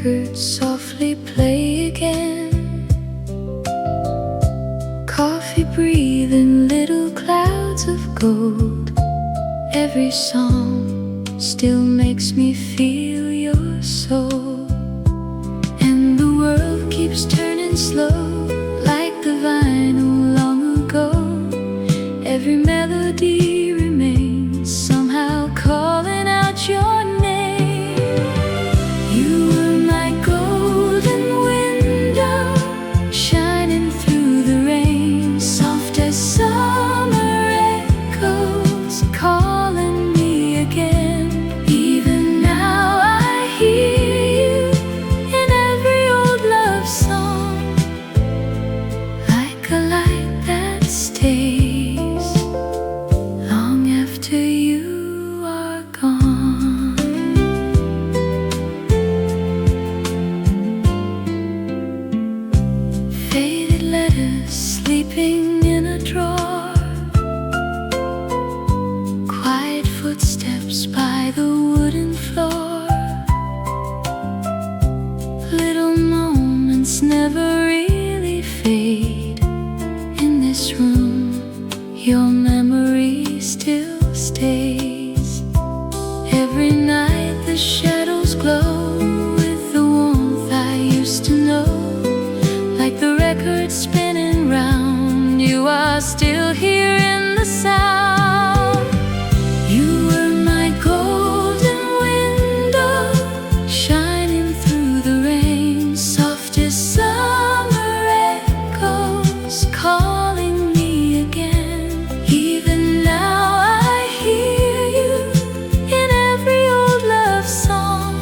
record softly play again. Coffee breathing little clouds of gold. Every song still makes me feel your soul. And the world keeps turning slow, like the vinyl long ago. Every melody remains, somehow calling out your name. You were my golden window, shining through the rain, soft as summer echoes, calling me again. Even now I hear you in every old love song, like a light that stays long after you are gone. Faded letters sleeping in a drawer, quiet footsteps by the wooden floor. Little moments never really fade. In this room, your memory still stays. Every night the shadows glow with the warmth I used to know. Like the record spinning round, you are still here in the sound. You were my golden window, shining through the rain, soft as summer echoes, calling me again. Even now I hear you in every old love song,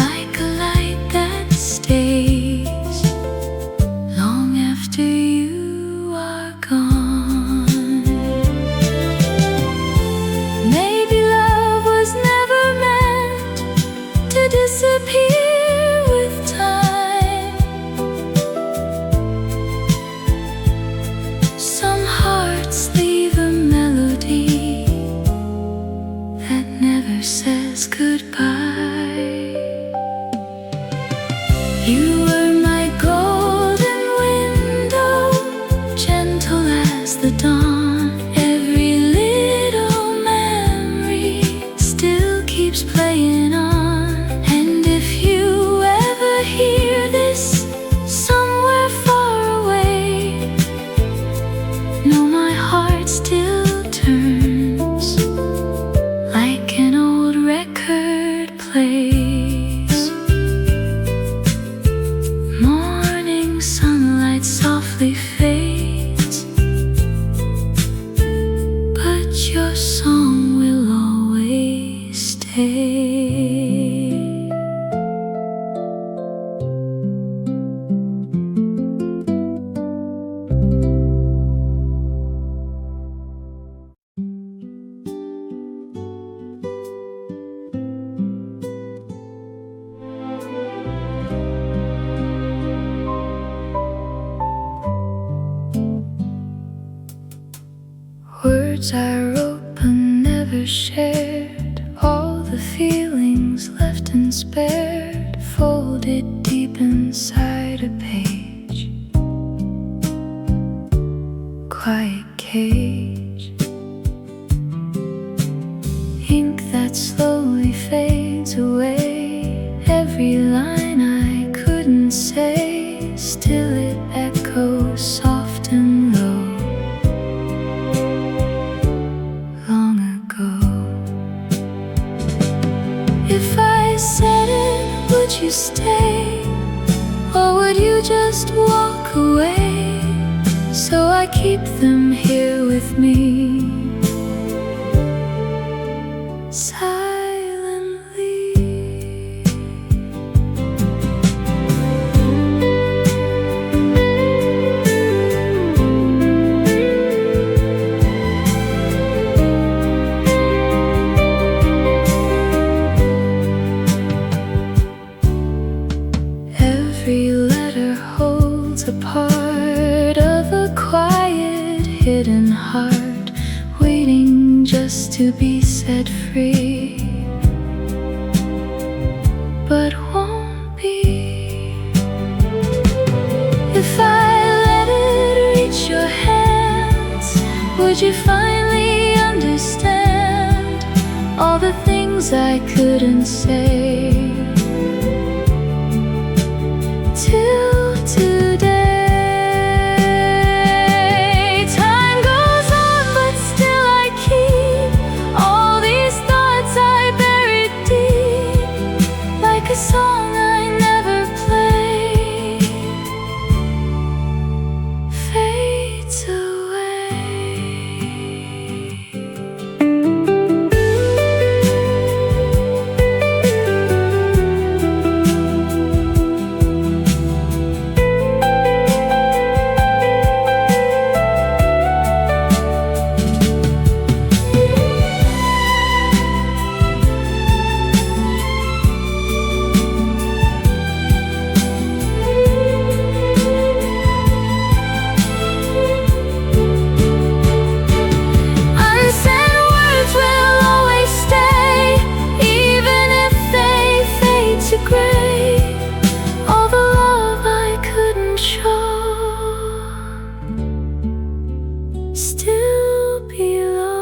like a light that stays long after you are gone. Maybe love was never meant to disappear with time. Some hearts leave a melody that never says goodbye. You were my golden window, gentle as the dawn. Every little memory still keeps playing on. And if you ever hear this somewhere far away, know my heart still turns like an old record plays. Morning sunlight softly fades, but your song will always stay. Words I wrote but never shared, all the feelings left unspared, folded deep inside a page. Quiet cage, ink that slowly fades away. Every line I couldn't say, still it echoes soft and low. Long ago, if I said it, would you stay? Or would you just walk away? So I keep them here with me, silently. Every letter holds a part of a quiet hidden heart, waiting just to be set free. but won't be. If I let it reach your hands, would you finally understand all the things I couldn't say till today? Time goes on, but still I keep all these thoughts I buried deep, like a song I never played fades away. Unsent words will always stay, even if they fade to gray. All the love I couldn't show still below.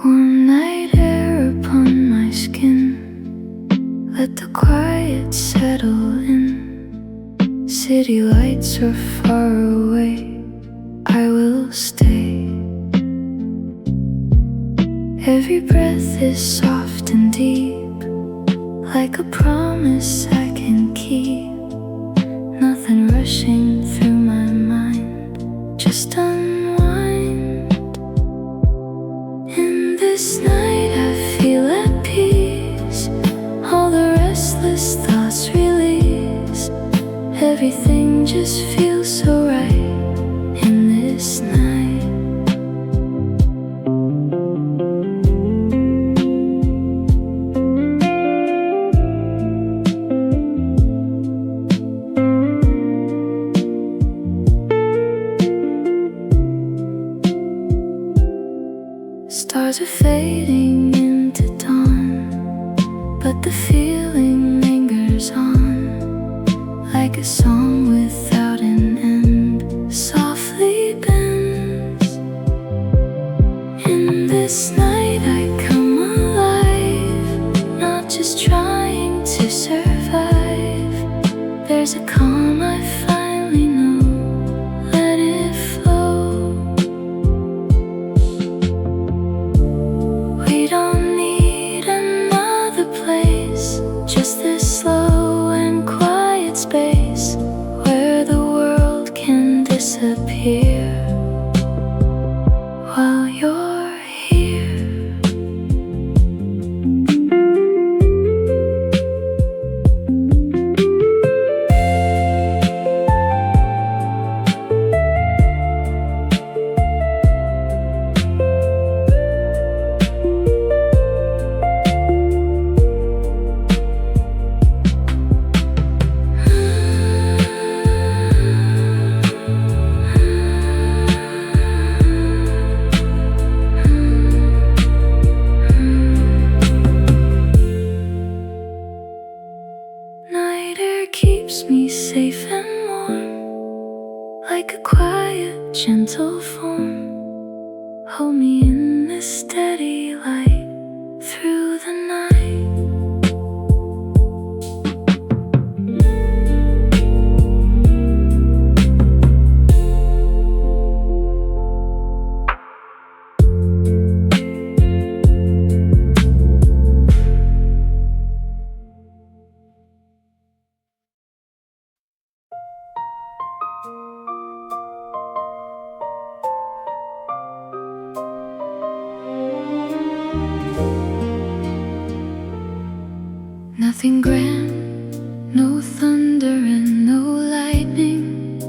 Warm night air upon my skin, let the quiet settle in. City lights are far away, I will stay. Every breath is soft and deep, like a promise I can keep. Nothing rushing through my mind, just unwind. In this night I feel at peace, all the restless thoughts release. Everything just feels so right in this night. Stars are fading into dawn, but the feeling lingers on, like a song without an end, softly bends. In this night I come alive, not just trying to survive. There's a calm I finally know, let it flow. We don't need another place, just this slow and quiet space where the world can disappear while you're here. Night air keeps me safe and warm, like a quiet, gentle form. Hold me in this steady light through the night. Nothing grand, no thunder and no lightning,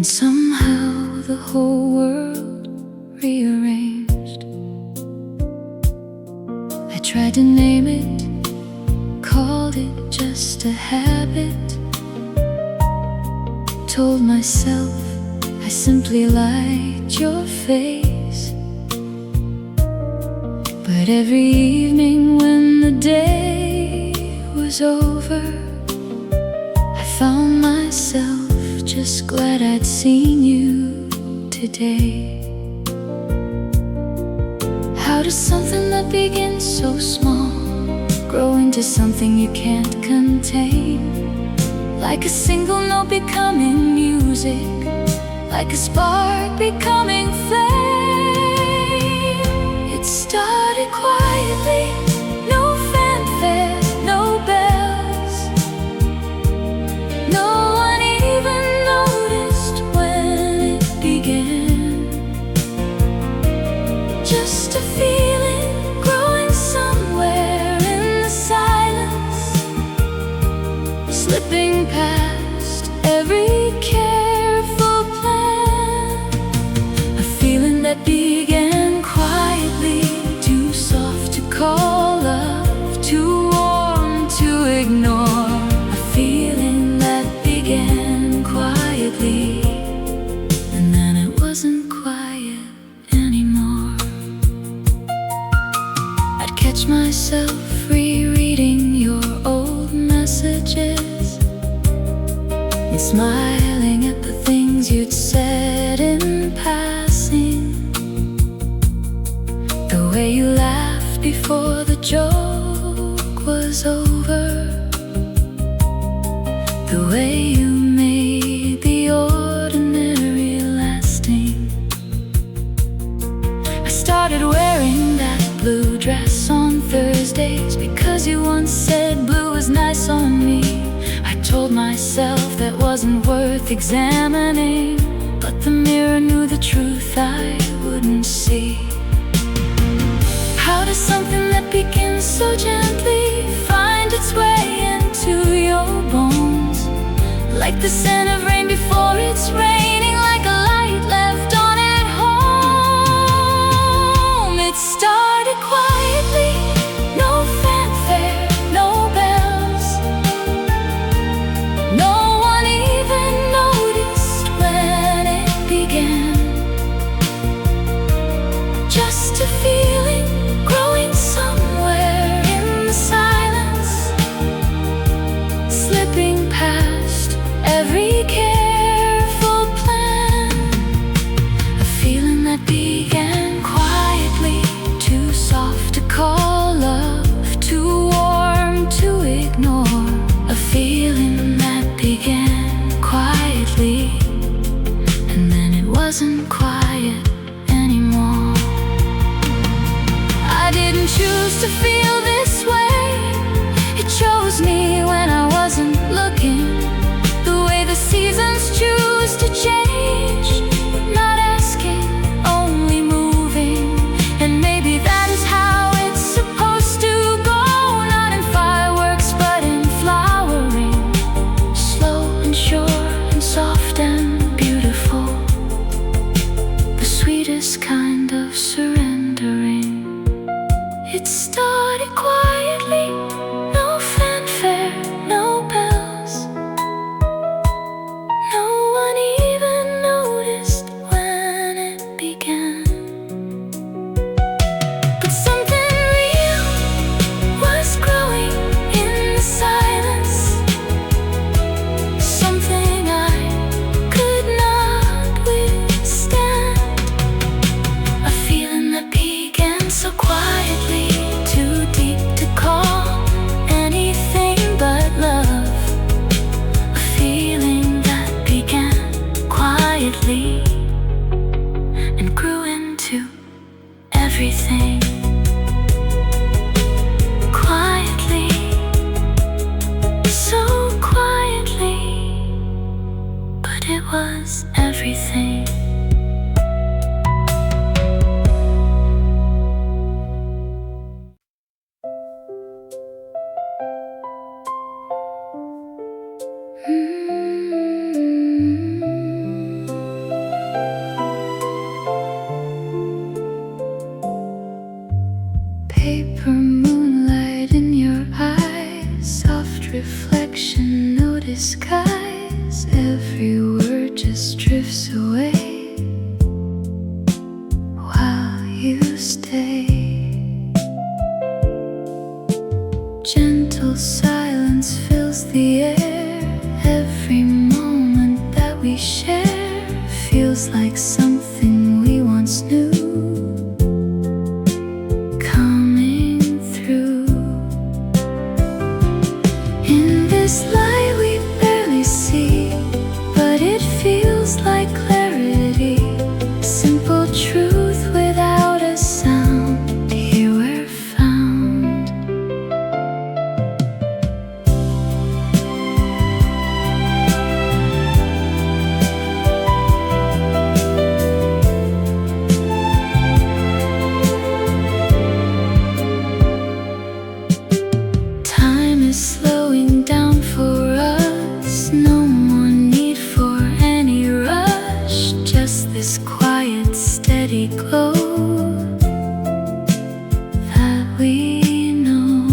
and somehow the whole world rearranged. I tried to name it, called it just a habit. Told myself I simply liked your face. But every evening when the day was over, I found myself just glad I'd seen you today. How does something that begins so small grow into something you can't contain? Like a single note becoming music, like a spark becoming flame. It started quietly, no fanfare, no bells. No one even noticed when it began. Just a feeling growing somewhere in the silence, slipping past every careful plan. A feeling that began quietly, too soft to call love, too warm to ignore. A feeling that began quietly, and then it wasn't quiet anymore. I'd catch myself rereading your old messages and smiling at the things you'd said in passing. The way you laughed before the joke was over, the way you made the ordinary lasting. I started wearing that blue dress on Thursdays because you once said blue was nice on me. I told myself that wasn't worth examining, but the mirror knew the truth I wouldn't see. How does something that begins so gently find its way into your bones? Like the scent of rain before it's raining, like a light left on at home. It started quietly, no fanfare, no bells. No one even noticed when it began. Just a feeling growing somewhere in the silence, slipping past every careful plan. reflection, no disguise. Every word just drifts away while you stay. Gentle silence fills the air. Every moment that we share feels like something we once knew. This light we barely see, but it feels like clarity. Simple truth without a sound. Here we're found. Time is slowing down for us, no more need for any rush. Just this quiet, steady glow that we know.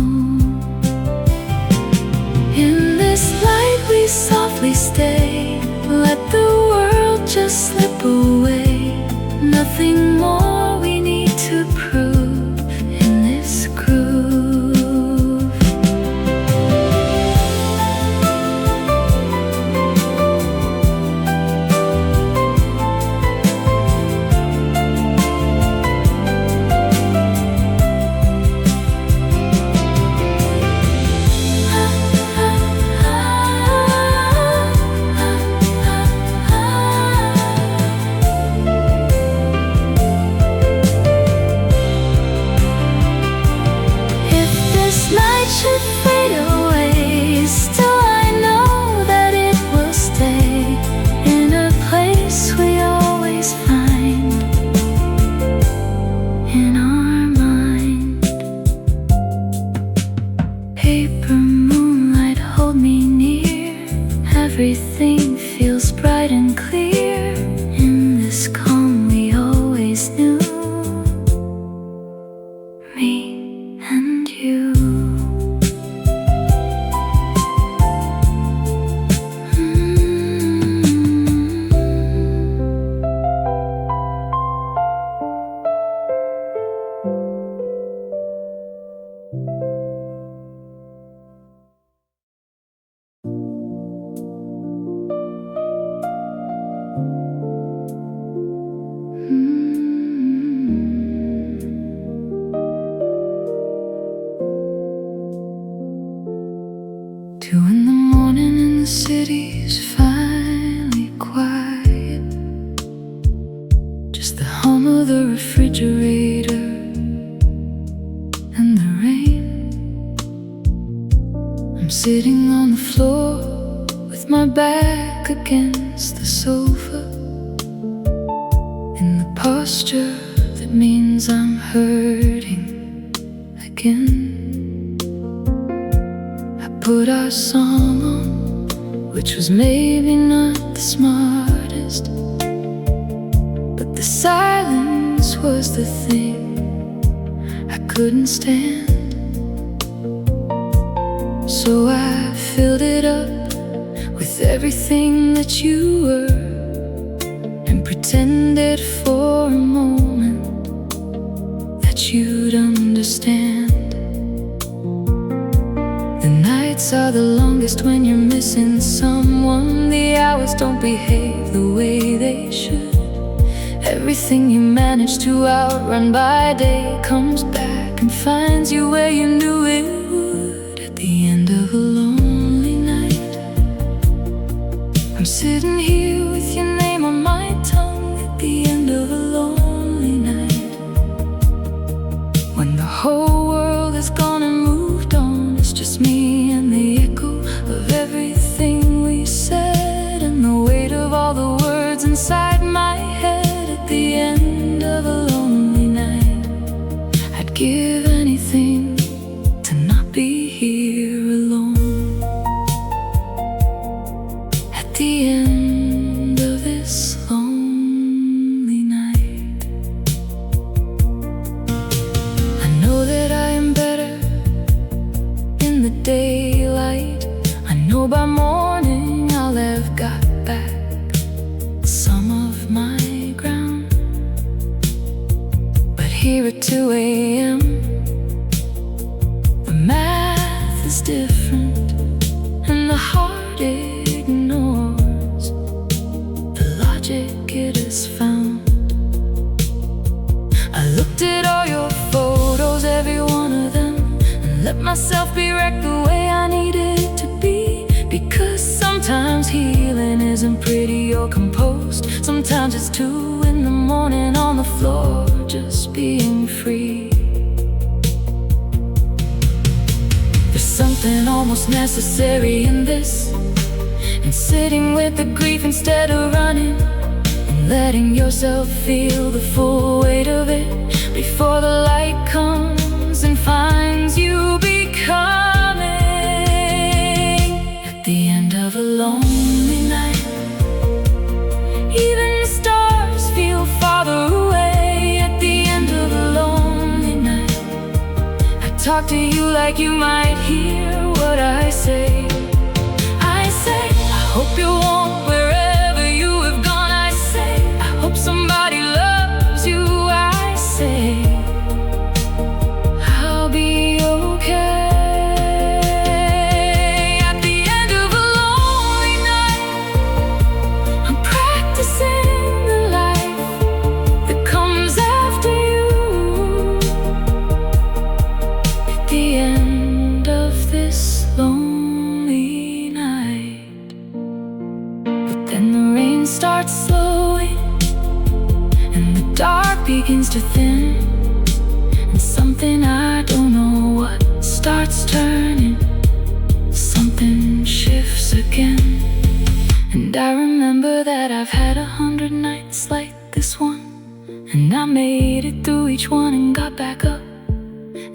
In this light we softly stay. Let the world just slip away. Nothing more we need to prove in this groove. Should fade away, still I know that it will stay in a place we always find in our mind. Paper moonlight, hold me near. Everything feels bright and clear in this calm we always knew. Me and you. Two in the morning and the city's finally quiet. Just the hum of the refrigerator and the rain. I'm sitting on the floor with my back against the sofa, in the posture that means I'm hurting again. Put our song on, which was maybe not the smartest, but the silence was the thing I couldn't stand. So I filled it up with everything that you were, and pretended for a moment that you'd understand. Are the longest when you're missing someone. The hours don't behave the way they should. Everything you manage to outrun by day comes back and finds you where you knew it would. At the end of a lonely night, I'm sitting here with your name on my tongue. At the end of a lonely night, when the whole world is gone and moved on, it's just me and the echo of everything we said, and the weight of all the words inside my head. At the end of a lonely night, I'd give anything to not be here alone. At the end at 2 a.m. The math is different and the heart ignores the logic it has found. I looked at all your photos, every one of them, and let myself be wrecked the way I needed to be. Because sometimes healing isn't pretty or composed. Sometimes it's 2 in the morning on the floor, just being free. There's something almost necessary in this, and sitting with the grief instead of running, and letting yourself feel the full weight of it before the light comes and finds you becoming. At the end of a lonely night, even the stars feel farther away. At the end of a lonely night, I talk to you like you might hear what I say. I say, I hope you're warm wherever you have gone. I say, I hope somebody loves you. I say, I'll be okay. At the end of a lonely night, I'm practicing the life that comes after you. At the end of this lonely night. But then the rain starts slowing, and the dark begins to thin, and something I don't know what starts turning. Something shifts again, and I remember that I've had 100 nights like this one, and I made it through each one and got back up.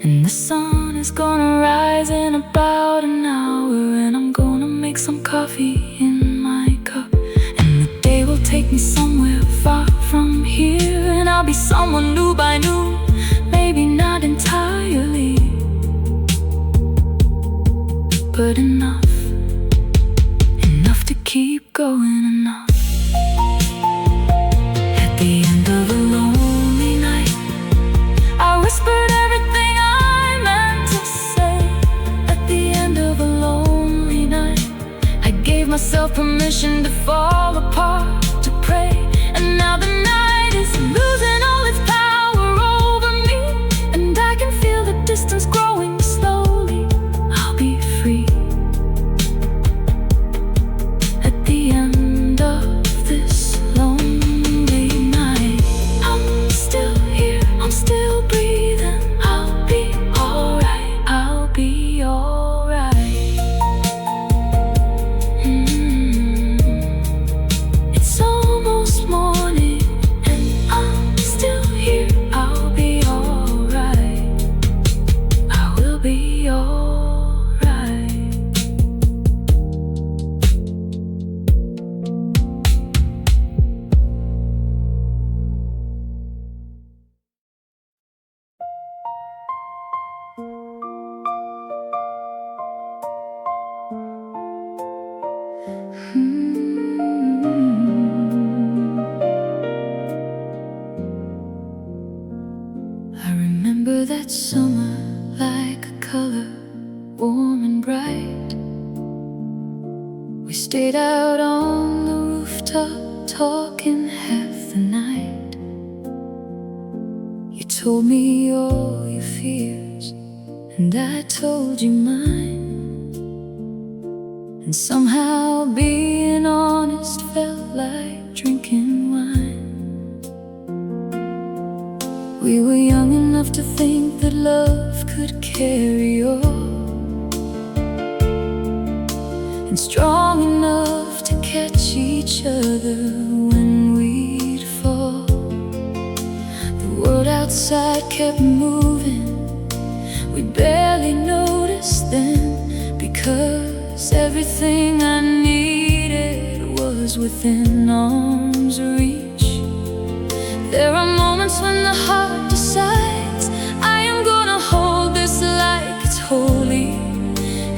And the sun is gonna rise in about an hour, and I'm gonna make some coffee in my cup, and the day will take me somewhere far from here, and I'll be someone new by noon, maybe not entirely, but enough to keep going, enough. At the end of a lonely night, I whispered everything I meant to say. At the end of a lonely night, I gave myself permission to fall apart, to pray. And now the night is losing all its power over me, and I can feel the distance growing slowly. I'll be free. At the end of this lonely night, I'm still here, I'm still breathing. I'll be alright, I'll be alright. It's almost morning, and I'm still here. I'll be alright, I will be alright. I remember that summer like a color, warm and bright. We stayed out on the rooftop talking half the night. You told me all your fears, and I told you mine. And somehow being honest felt like drinking wine. We were young enough to think that love could carry on, and strong enough to catch each other when we'd fall. The world outside kept moving, we barely noticed then, because everything I needed was within arm's reach. There are moments when the heart decides, I am gonna hold this like it's holy.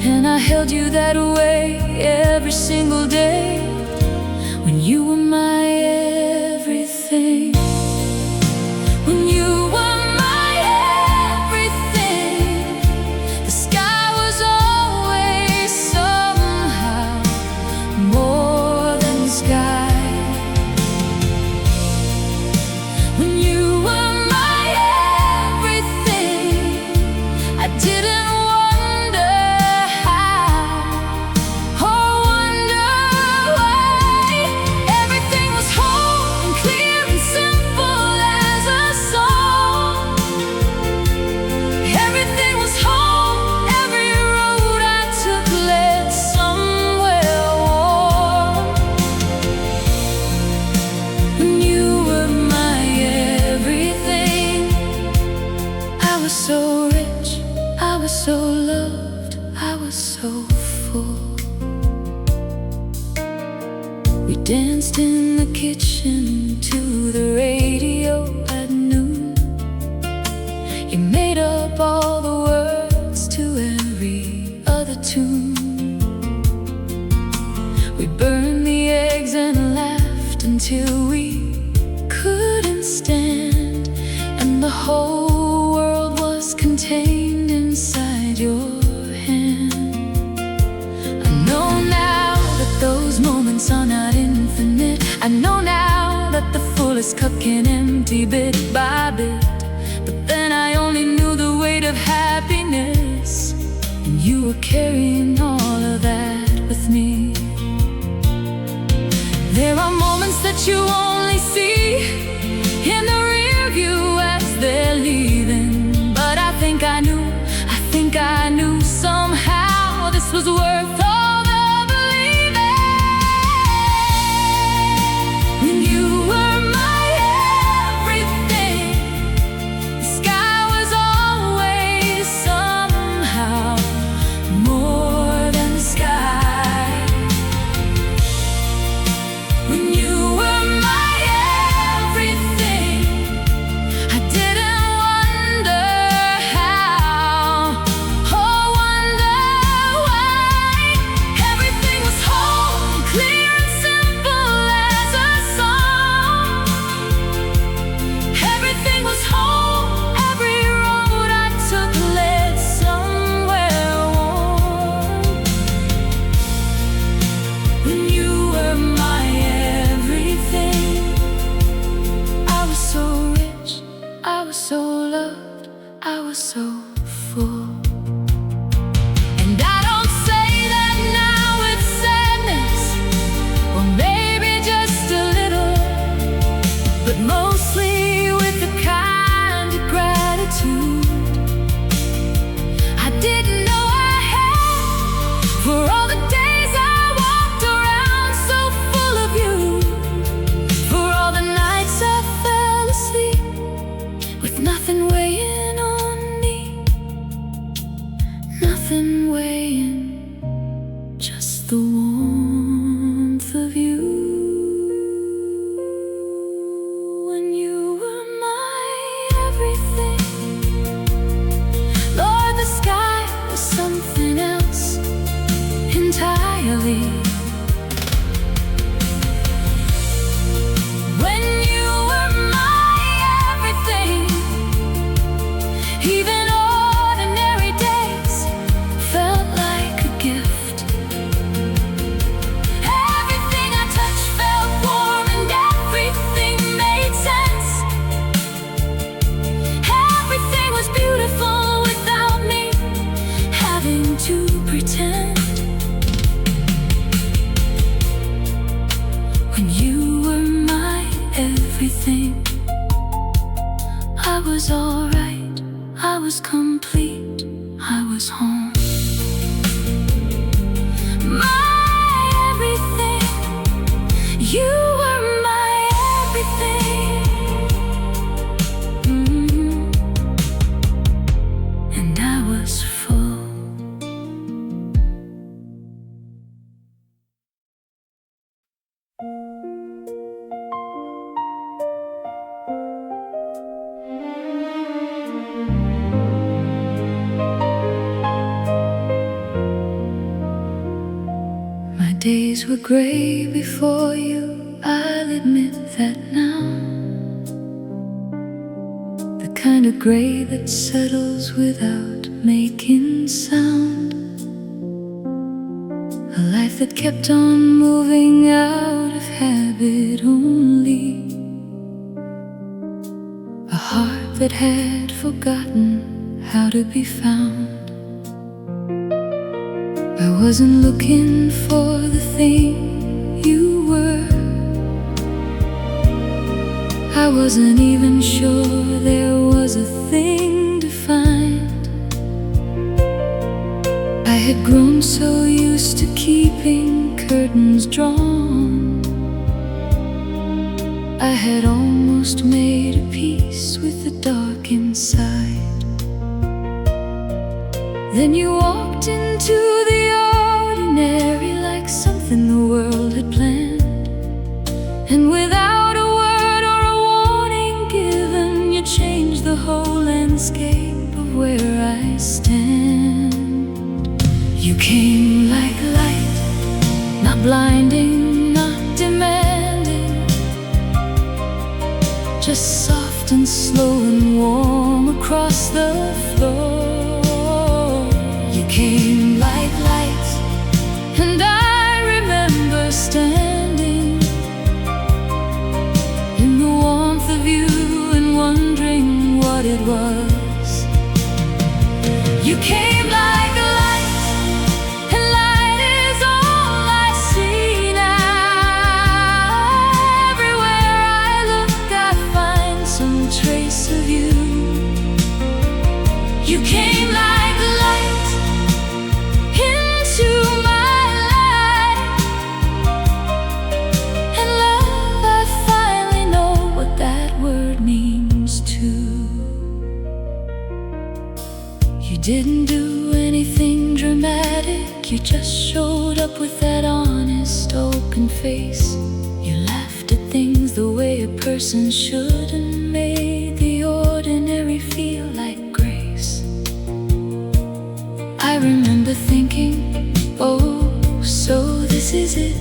And I held you that way every single day, when you were my everything. When you were my before. We danced in the kitchen to the radio at noon. You made up all the words to every other tune. We burned the eggs and laughed until we couldn't stand, and the whole world was contained inside your hand. I know now that those moments are not infinite. I know now that the fullest cup can empty bit by bit. But then I only knew the weight of happiness, and you were carrying all of that with me. There are moments that you only see in the rear view as they're leaving. But I think I knew somehow this was worth all the believing. When you were my everything, the sky was always somehow more than the sky. When you were my everything, I didn't wonder how, or wonder why. Everything was whole, clear and simple as a song. Everything was whole, every road I took led somewhere warm. When you were my everything, I was so rich, I was so loved, I was so full. And I don't say that now with sadness, or maybe just a little, but mostly with the kind of gratitude I didn't know I had for all the days I walked around so full of you, for all the nights I fell asleep with nothing weighing on me, nothing weighing, just the warmth of you. When you were my everything, Lord, the sky was something else entirely. When you were my everything, even ordinary days felt like a gift. Everything I touched felt warm and everything made sense. Everything was beautiful without me having to pretend. When you were my everything, I was alright, I was complete, I was home. My everything, you were my everything. And I was full. My days were gray before you, I'll admit that now. The kind of gray that settles without making sound. A life that kept on moving out of habit only. A heart that had forgotten how to be found. I wasn't looking for the thing you were. I wasn't even sure there was a thing to find. I had grown so used to keeping curtains drawn. I had almost made a peace with the dark inside. Then you walked into the ordinary And without a word or a warning given, you change the whole landscape of where I stand. You came like light, not blinding, not demanding, just soft and slow and warm across the floor. You came like light, and I remember standing in the warmth of you and wondering what it was. You came like a light, and light is all I see now. Everywhere I look, I find some trace of you. You came like a light into my life, and love, I finally know what that word means too. You didn't do anything dramatic, you just showed up with that honest, open face. You laughed at things the way a person should and made the ordinary feel like grace. I remember thinking, oh, so this is it.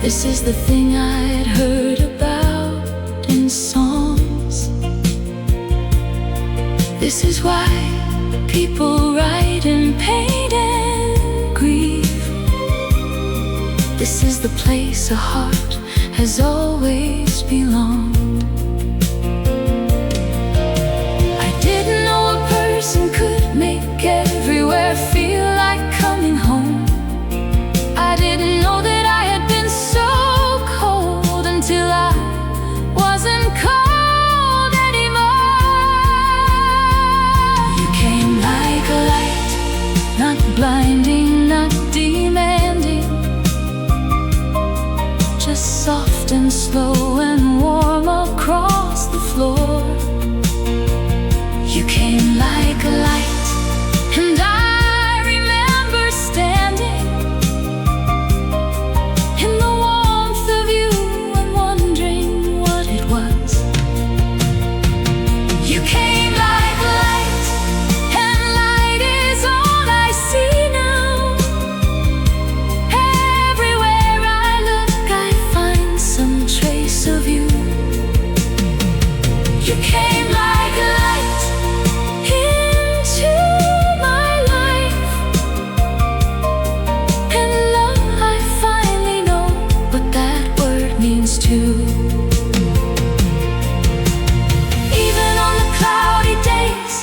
This is the thing I'd heard about in songs. This is why people write and paint and grieve. This is the place a heart has always belonged. I didn't know a person could make everywhere feel like coming home. I didn't know that I had been so cold until I wasn't cold anymore. You came like a light, not blinding, not demanding, just soft and slow and warm across the floor. You came like a light, and I remember standing in the warmth of you and wondering what it was. You came like a light, and light is all I see now. Everywhere I look, I find some trace of you. You came like a light into my life, and love, I finally know what that word means too. Even on the cloudy days,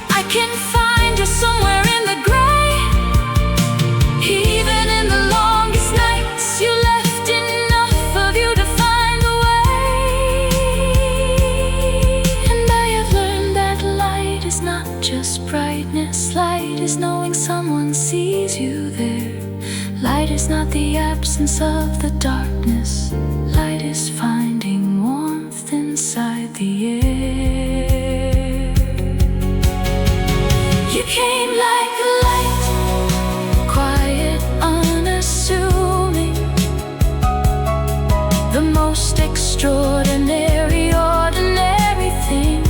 I can find you somewhere in the gray. Even in the longest nights, you left enough of you to find a way. And I have learned that light is not just brightness. Light is knowing someone sees you there. Light is not the absence of the darkness. Light is finding warmth inside the air. You came like a light, quiet, unassuming, the most extraordinary, ordinary thing.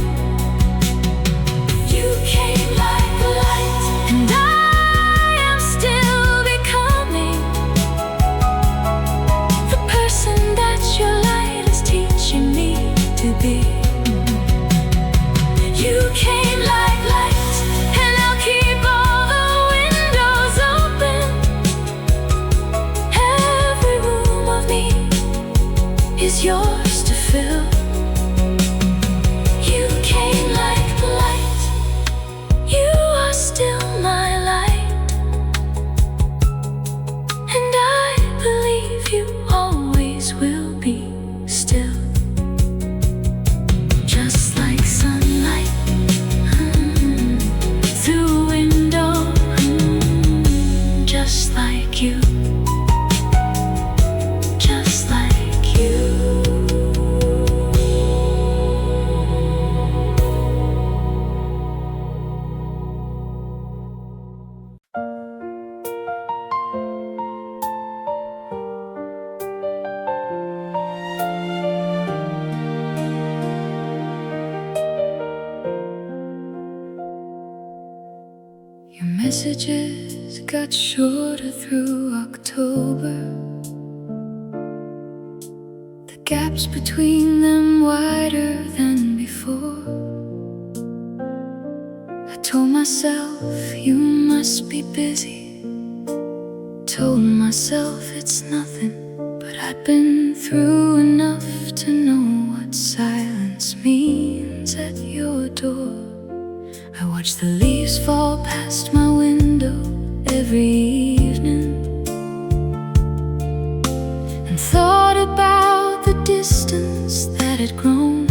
You came like a light, and I am still becoming the person that your light is teaching me to be. messages got shorter through October. The gaps between them wider than before. I told myself you must be busy. Told myself it's nothing, but I'd been through enough to know what silence means at your door. I watch the leaves fall past my window every evening, and thought about the distance that had grown.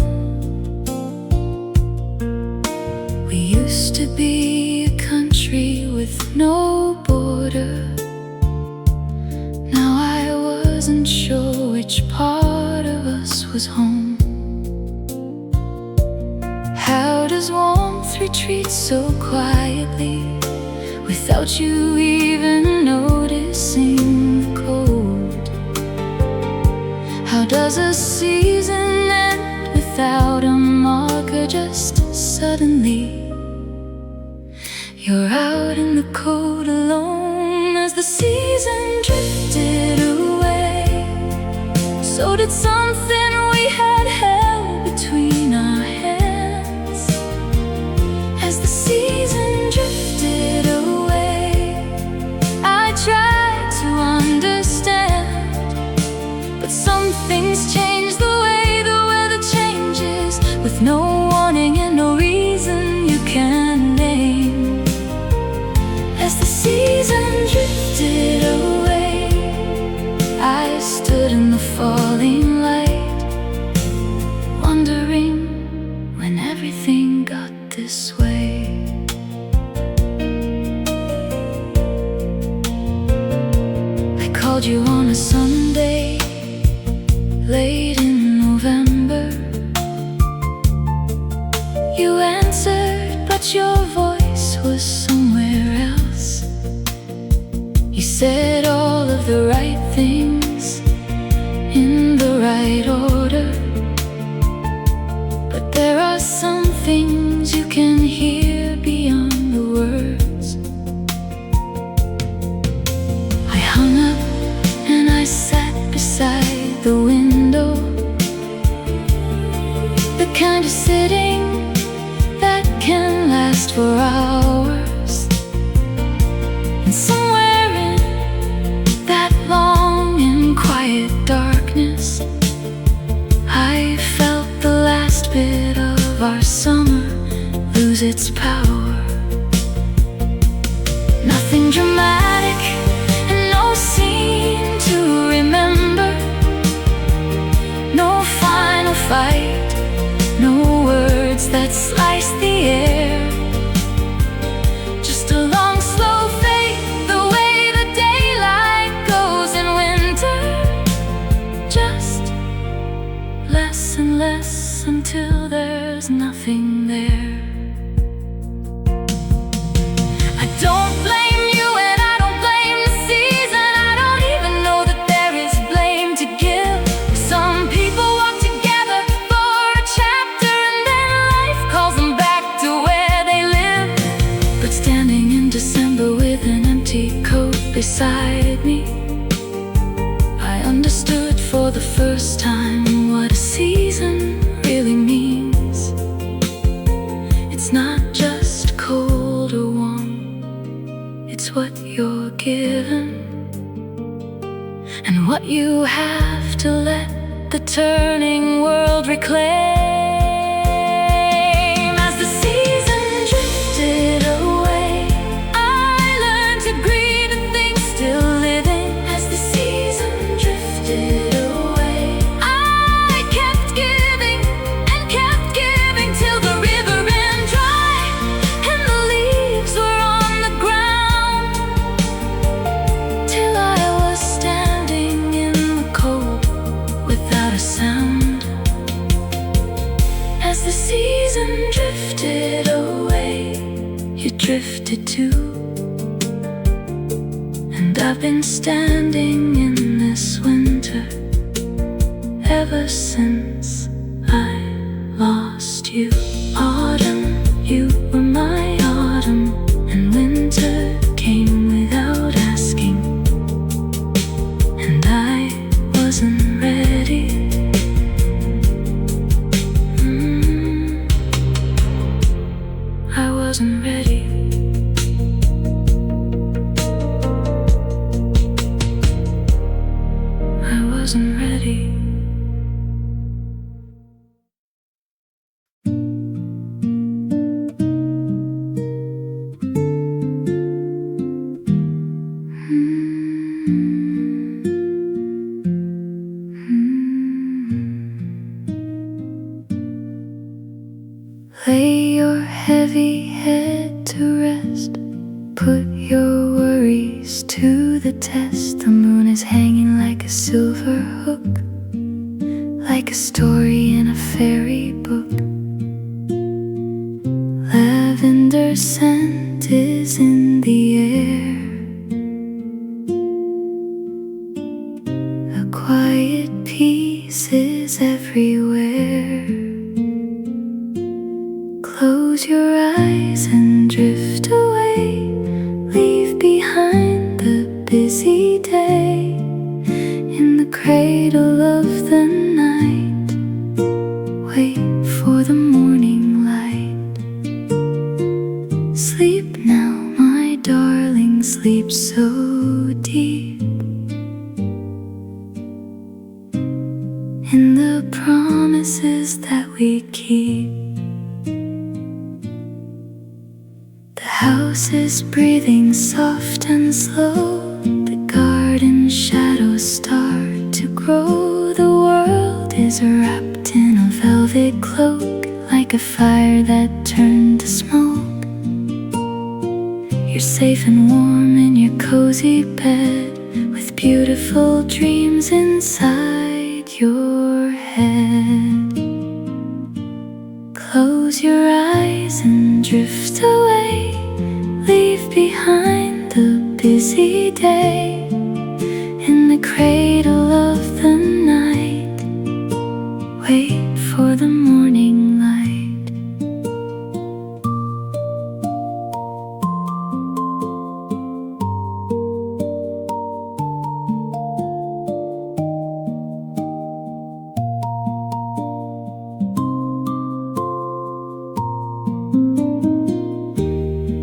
We used to be a country with no border. Now I wasn't sure which part of us was home. How does warmth retreat so quietly without you even noticing the cold? How does a season end without a marker? Just suddenly you're out in the cold alone. As the season drifted away, so did something we had held between our hands. As the season drifted away, I tried to understand, but some things change the way the weather changes, with no warning and no reason you can name. As the season drifted away, I stood in the falling light, wondering when everything got this way. I called you on a Sunday, late in November. You answered, but your voice was somewhere else. You said all of the right things in the right order, but there are some things you can hear beyond the words. I hung up and I sat beside the window, the kind of sitting that can last for hours. And somewhere in that long and quiet darkness, I felt the last bit of our summer lose its power. Nothing dramatic and no scene to remember, no final fight, no words that slice the air. Just a long slow fade, the way the daylight goes in winter. Just less and less until there's nothing there. I don't blame you and I don't blame the season. I don't even know that there is blame to give. Some people walk together for a chapter and then life calls them back to where they live. But standing in December with an empty coat beside me, I understood for the first time what a season really means. It's not just cold or warm, it's what you're given and what you have to let the turning world reclaim. As the season drifted away, I learned to grieve the things still living. As the season drifted away, I kept giving and kept giving till the river ran dry and the leaves were on the ground, till I was standing in the cold without a sound. As the season drifted away, you drifted too, and I've been standing in this winter ever since I lost you. Autumn, you were my autumn, and winter, wasn't ready. Lay your heavy head to rest. Put your worries to the test. The moon is hanging like a silver hook, like a story in a fairy book. Lavender scent is in the air. A quiet peace is everywhere. Close your eyes and drift away. Leave behind the busy day. In the cradle of the night, wait for the morning light. Sleep now, my darling, sleep so deep. In the promises that we keep. The house is breathing soft and slow. The garden shadows start to grow. The world is wrapped in a velvet cloak, like a fire that turned to smoke. You're safe and warm in your cozy bed, with beautiful dreams inside your head. Close your eyes and drift away. Leave behind the busy day. In the cradle of the night, wait for the morning light.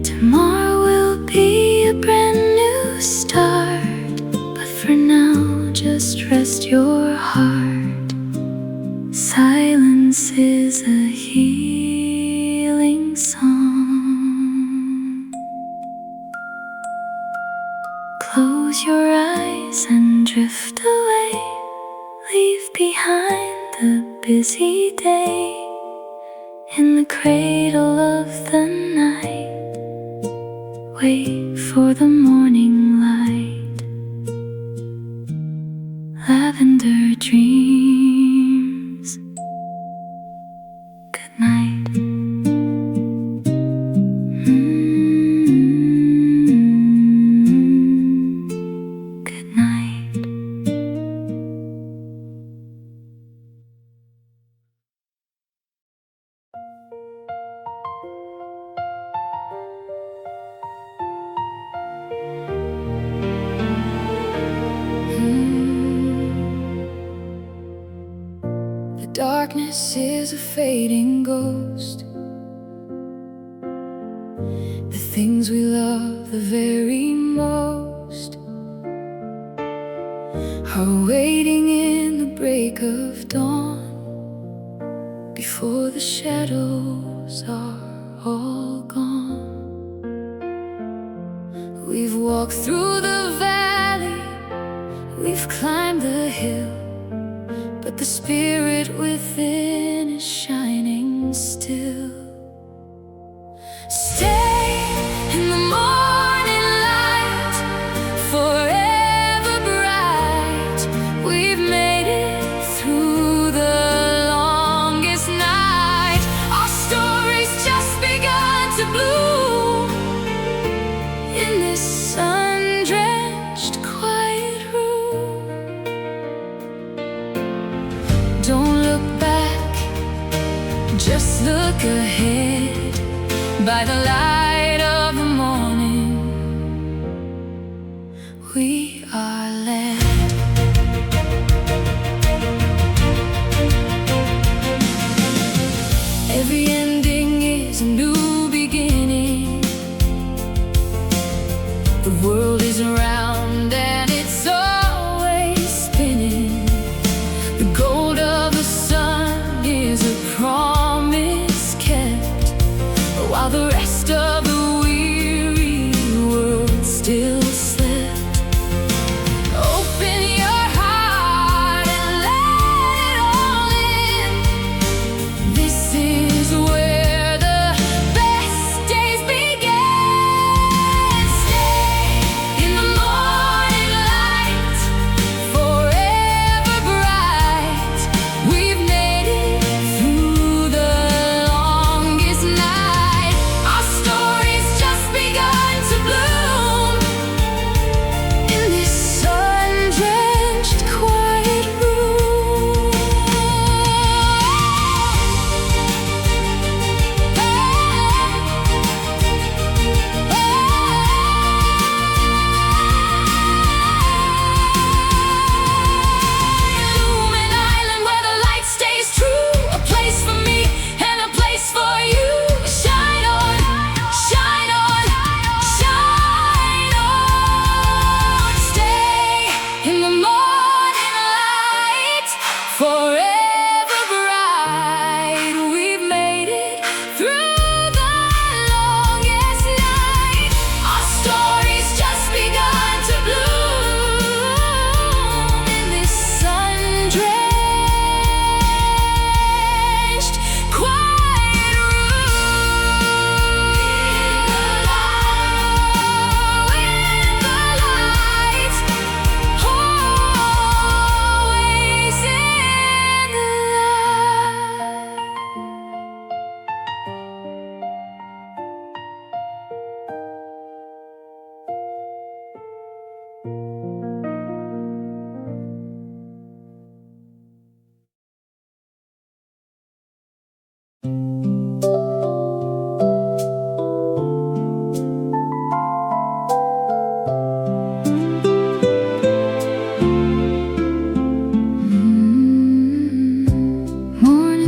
Tomorrow will be a brand new start, but for now just rest your heart. Silence is a healing song. Close your eyes and drift away. Leave behind the busy day. In the cradle of the night, wait for the morning light. Lavender dreams. Good night. Good night. The darkness is a fading ghost. The things we love the very most are waiting in the break of dawn, before the shadows are all gone. We've walked through the valley, we've climbed the hill, but the spirit within is shining still. Stay in the morning light, forever bright. We've made it through the longest night. Our story's just begun to bloom in this sun-drenched quiet room. Don't look back, just look ahead. By the light of the morning, we are led. Every ending is a new beginning. The world is round and it's always spinning.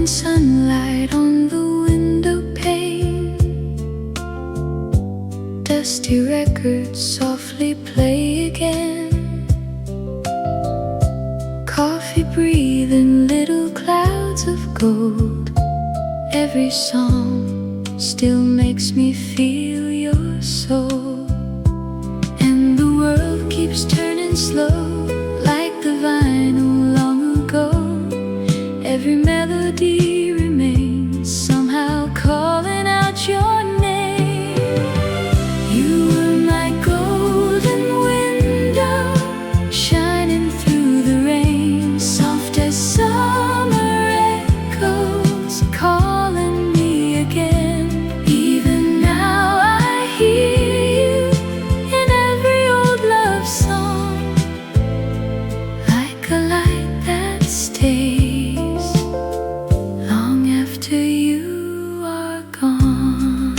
Sunlight on the window pane, dusty records softly play again, coffee breathing little clouds of gold. Every song still makes me feel your soul, and the world keeps turning slow like the vinyl long ago. Every melody remains, somehow calling out your name. You were my golden window, shining through the rain, soft as summer echoes, calling me again. Even now I hear you in every old love song, like a light that stays after you are gone.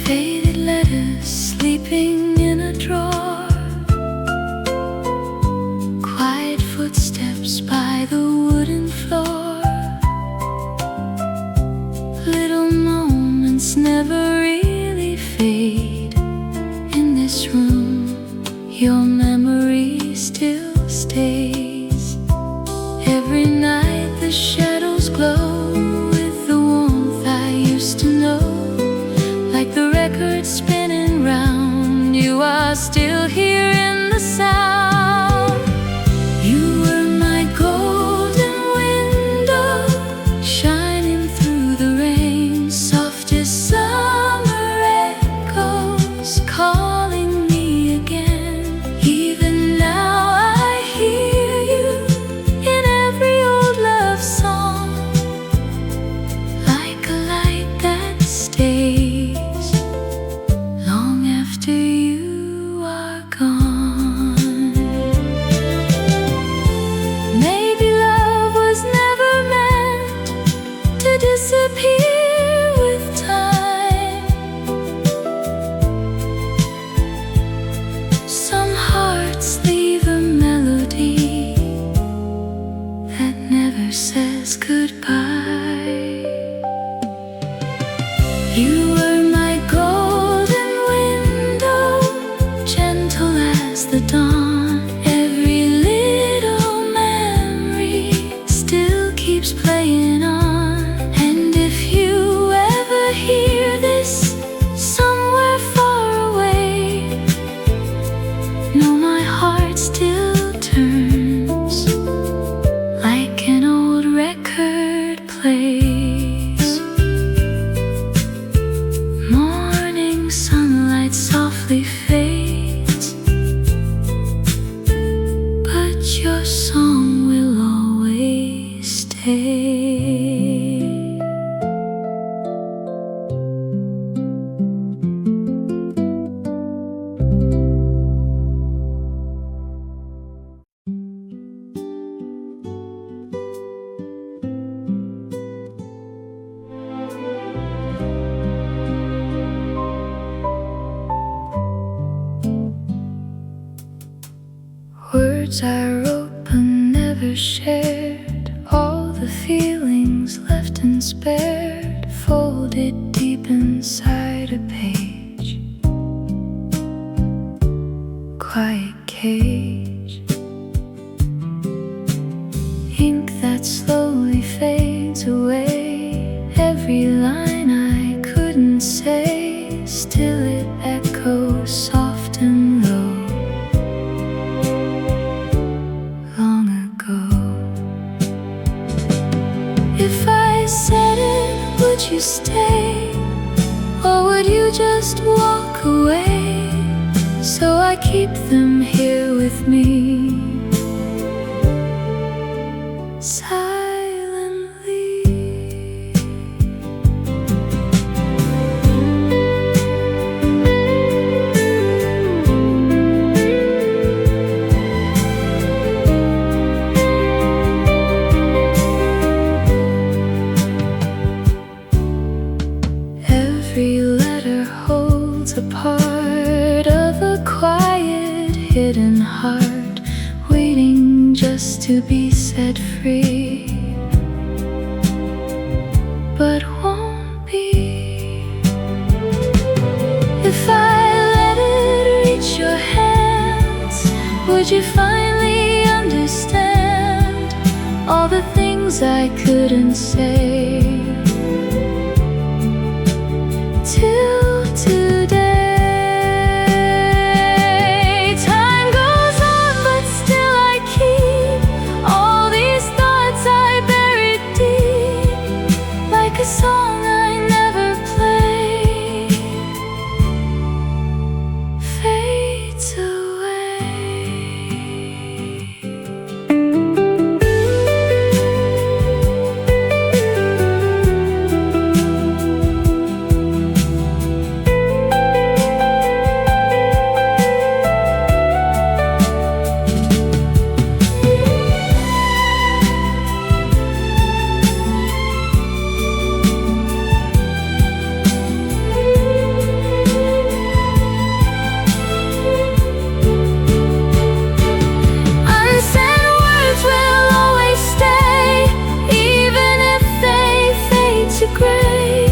Faded letters sleeping in a drawer, quiet footsteps by the wooden floor, little moments never really fade. In this room your memory still stays. Every night the shadows glow with the warmth I used to know, like the record spinning round. You are still here in the sound. You were my golden window, shining through the rain, soft as summer echoes, calling me again. Even now I hear you in every old love song, like a light that stays long after you are gone. Maybe love was never meant to disappear with time. Some hearts leave a melody that never says goodbye. You were my golden window, gentle as the dawn. Every little memory still keeps playing on. And if you ever hear this somewhere far away, know my heart still turns like an old record plays. Morning sunlight softly fades, but your song will always stay. Words I wrote but never shared, all the feelings left unspared, folded deep inside a page. Quiet cage, ink that slowly fades away. Every line I couldn't say, still it echoes soft and low. Long ago, if I said it, would you stay? Or would you just walk away? So I keep them here with me, silently. every letter holds a part of a quiet hidden heart, waiting just to be set free, but won't be. If I let it reach your hands, would you finally understand all the things I couldn't say till today? Time goes on, but still I keep all these thoughts I buried deep, like a song I never played, fades away. Unsent words will always stay, even if they fade to gray.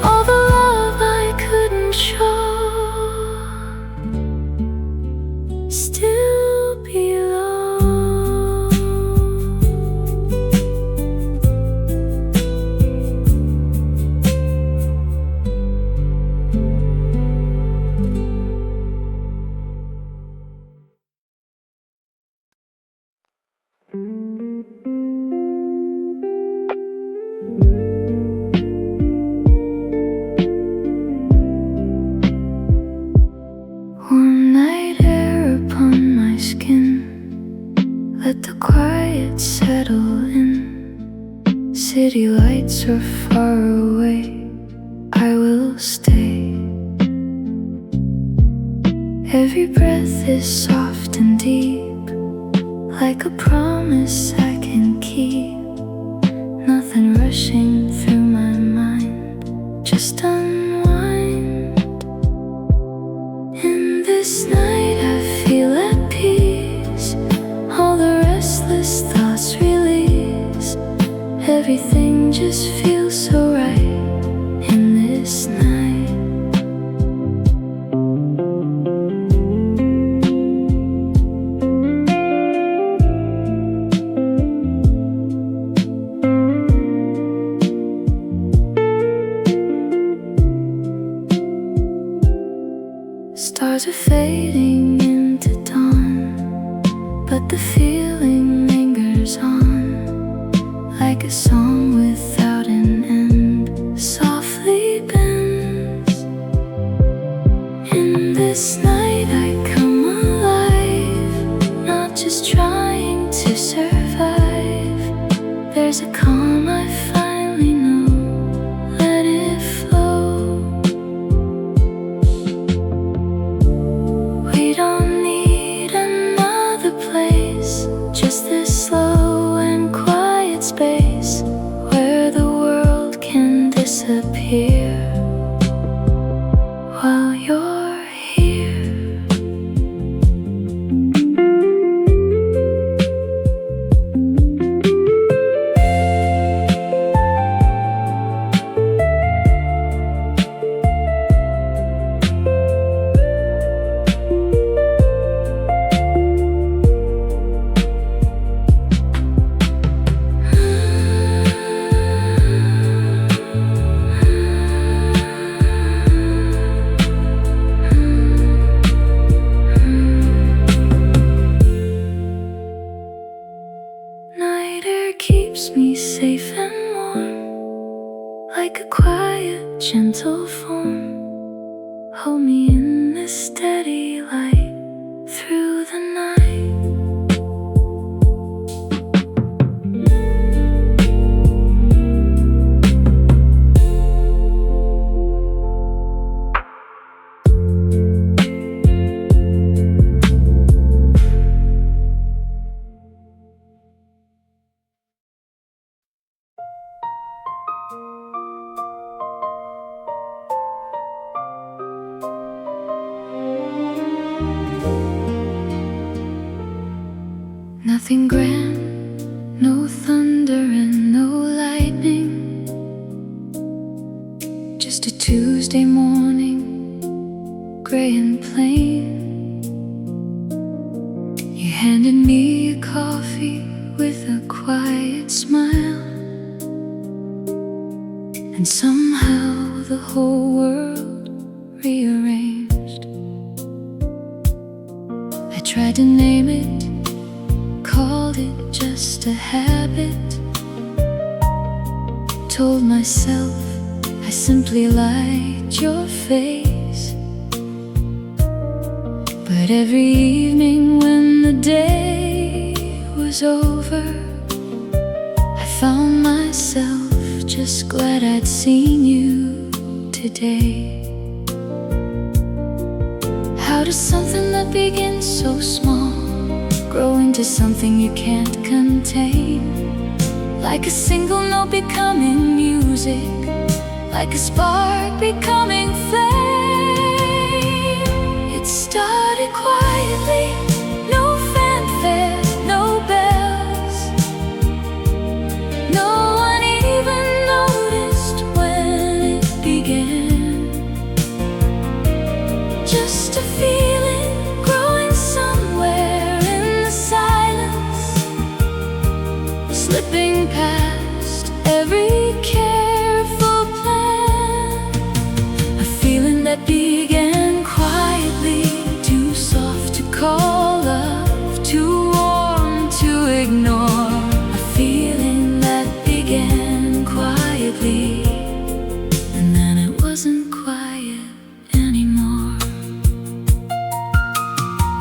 All the love I couldn't show still below. Warm night air upon my skin, let the quiet settle in. City lights are far away, I will stay. Every breath is soft and deep, like a promise I can keep. Nothing rushing through my mind, just unwind. In this night I feel at peace, all the restless thoughts release. Everything just feels so right in this night. Stars are fading into dawn, but the feeling lingers on, like a song without an end, softly bends. In this night I come alive, not just trying to survive. There's a calm I finally know, let it flow. We don't need another place, just this slow and quiet space where the world can disappear while you're here. Night air keeps me safe and warm, like a quiet, gentle form. Hold me in this steady light through the night. Nothing grand, no thunder and no lightning, just a Tuesday morning, gray and plain. You handed me a coffee with a quiet smile, and somehow the whole world rearranged. I tried to name it, called it just a habit, told myself I simply liked your face. But every evening when the day was over, I found myself just glad I'd seen you today. How does something that begins so small grow into something you can't contain? Like a single note becoming music, like a spark becoming flame. It started quietly, no fanfare, no bells. No one even noticed when it began. Just a feeling growing somewhere in the silence, slipping past every careful plan. A feeling that began quietly, too soft to call love, too warm to ignore. A feeling that began quietly, and then it wasn't quiet anymore.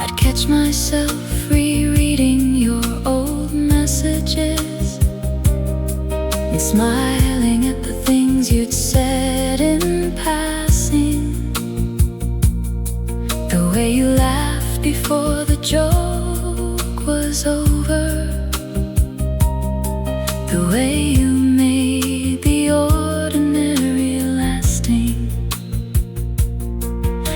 I'd catch myself rereading your old messages and smiling at the things you'd said in passing. The way you laughed before the joke was over, the way you made the ordinary lasting.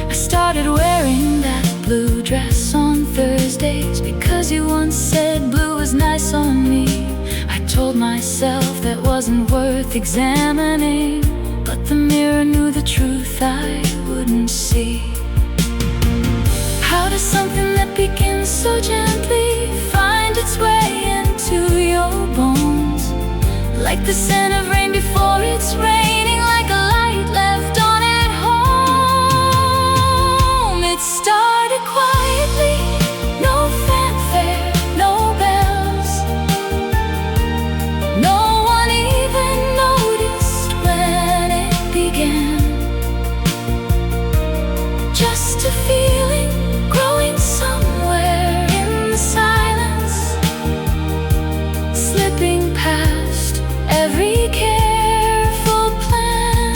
I started wearing that blue dress on Thursdays because you once said blue was nice on me. I told myself that wasn't worth examining, but the mirror knew the truth I wouldn't see. How does something that begins so gently find its way into your bones? Like the scent of rain before it's raining, like a light left on at home. It started quietly, no fanfare, no bells. No one even noticed when it began. Just a feeling growing somewhere in the silence, slipping past every careful plan.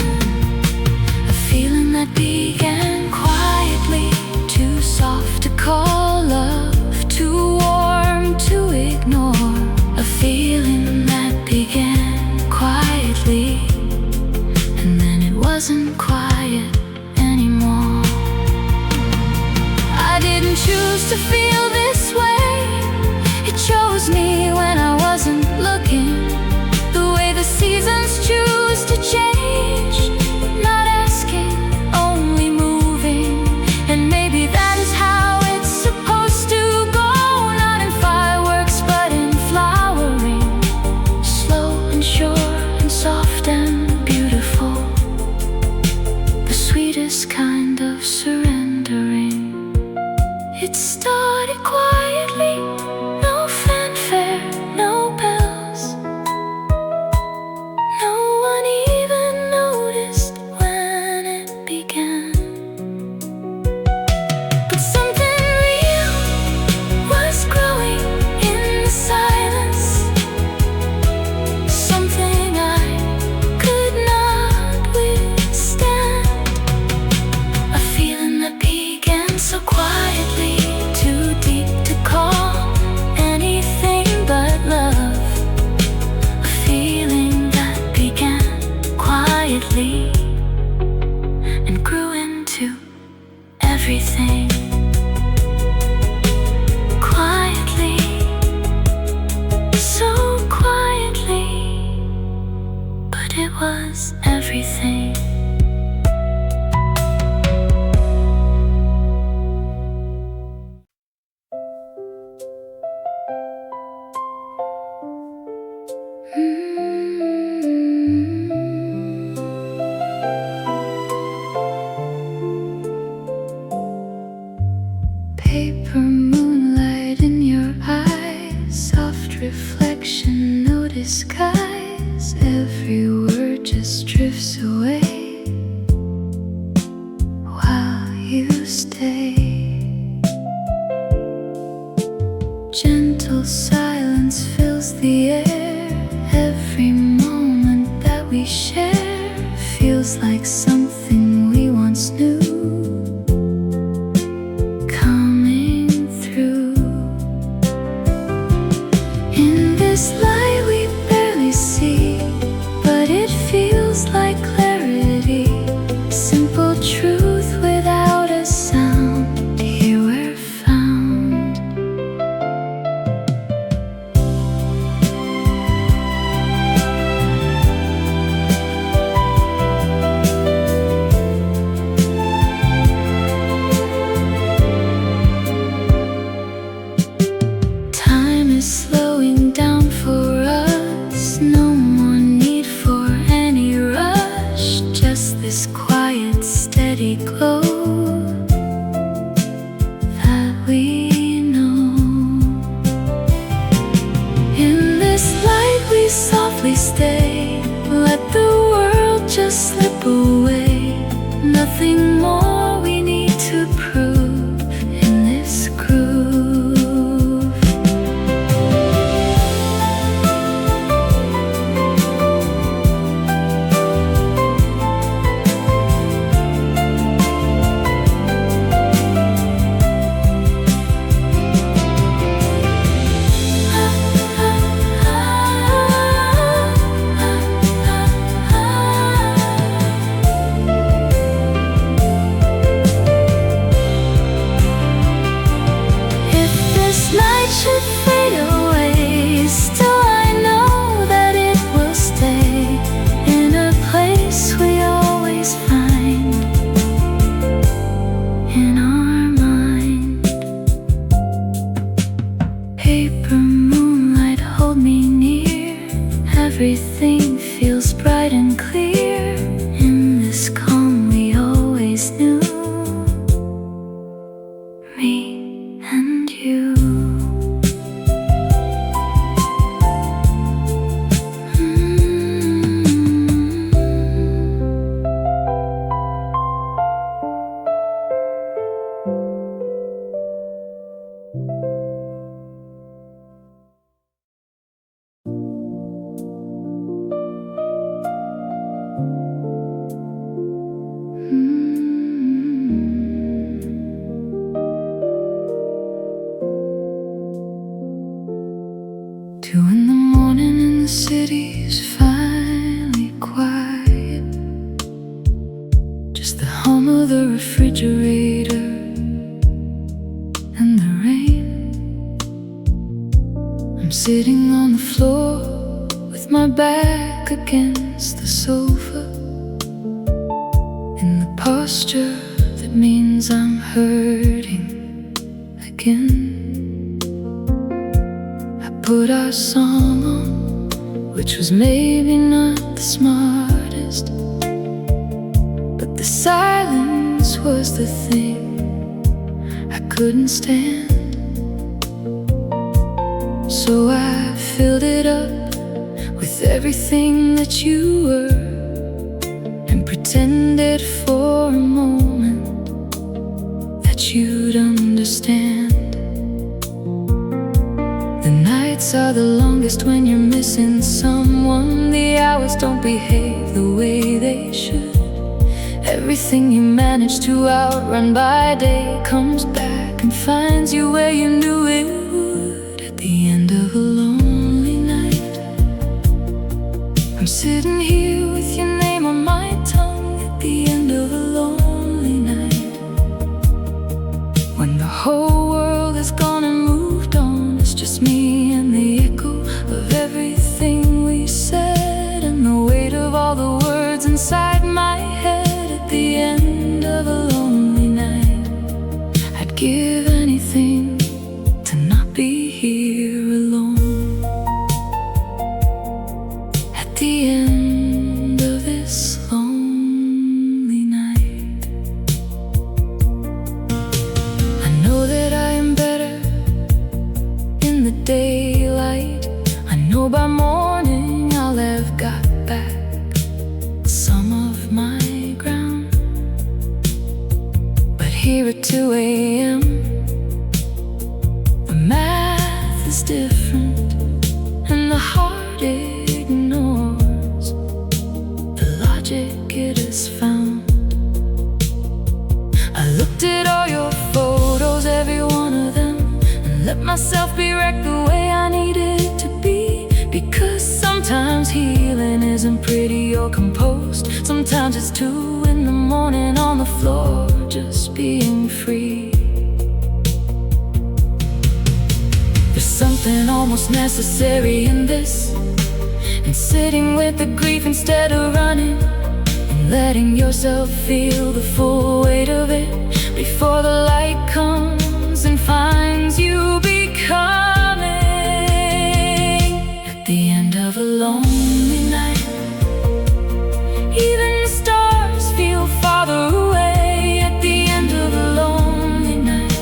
A feeling that began quietly, too soft to call love, too warm to ignore. A feeling that began quietly, and then it wasn't quiet anymore. I didn't choose to feel this way, it chose me when I wasn't looking. The way the seasons choose to change, not asking, only moving. And maybe that is how it's supposed to go, not in fireworks but in flowering, slow and sure and soft and beautiful, the sweetest kind of surrendering. It started Paper moonlight in your eyes, soft reflection, no disguise. Every word just drifts away while you stay. Gentle silence fills the air. Every moment that we share feels like something we once knew. This light we barely see, but it feels like clarity. Simple truth without a sound. Here we're found. Time is slowing down for us, no more need for any rush. Just this quiet, steady glow that we know. In this light we softly stay. Let the world just slip away. Nothing more we need to prove in this groove. Should fade away, still I know that it will stay in a place we always find in our mind. Paper moonlight, hold me near. Everything feels bright and clear in this calm we always knew. Me and you. Two in the morning and the city's finally quiet. Just the hum of the refrigerator and the rain. I'm sitting on the floor with my back against the sofa, in the posture that means I'm hurting again. Put our song on, which was maybe not the smartest, but the silence was the thing I couldn't stand. So I filled it up with everything that you were, and pretended for a moment that you'd understand. Are the longest when you're missing someone. The hours don't behave the way they should. Everything you manage to outrun by day comes back and finds you where you knew it would. At the end of a lonely night, I'm sitting here with your name on my tongue. At the end of a lonely night, when the whole world is gone and moved on, it's just me and the echo of everything we said, and the weight of all the words inside my head. At the end of a lonely night, I'd give anything to not be here alone. At the end of this lonely night, I know that I here at 2 a.m. The math is different and the heart ignores the logic it has found. I looked at all your photos, every one of them, and let myself be wrecked the way I needed to be. Because sometimes healing isn't pretty or composed. Sometimes it's 2 in the morning on the floor, just being free. There's something almost necessary in this, and sitting with the grief instead of running, and letting yourself feel the full weight of it before the light comes and finds you becoming. At the end of a lonely night, even the stars feel farther away. At the end of a lonely night,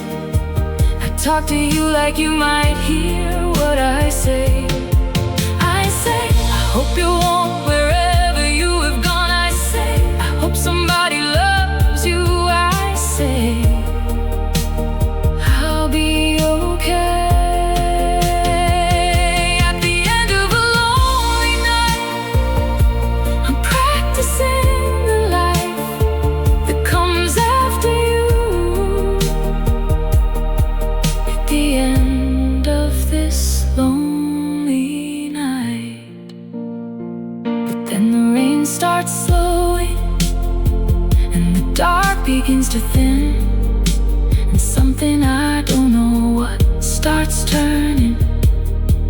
I talk to you like you might hear what I say. I say, I hope you're warm wherever you have gone. I say, I hope somebody loves you. I say, I'll be okay. At the end of a lonely night, I'm practicing the life that comes after you. At the end of this lonely night. But then the rain starts slowing, and the dark begins to thin, and something I don't know what starts turning.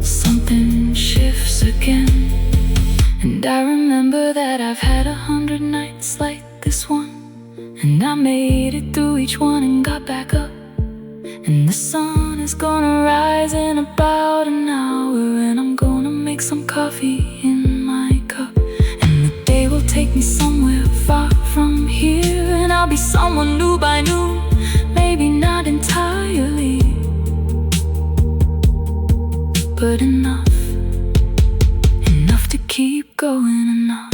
Something shifts again, and I remember that I've had 100 nights like this one, and I made it through each one and got back up. And the sun is gonna rise in about an hour, and I'm gonna make some coffee in my cup, and the day will take me somewhere far from here, and I'll be someone new by noon. Maybe not entirely, but enough to keep going, enough.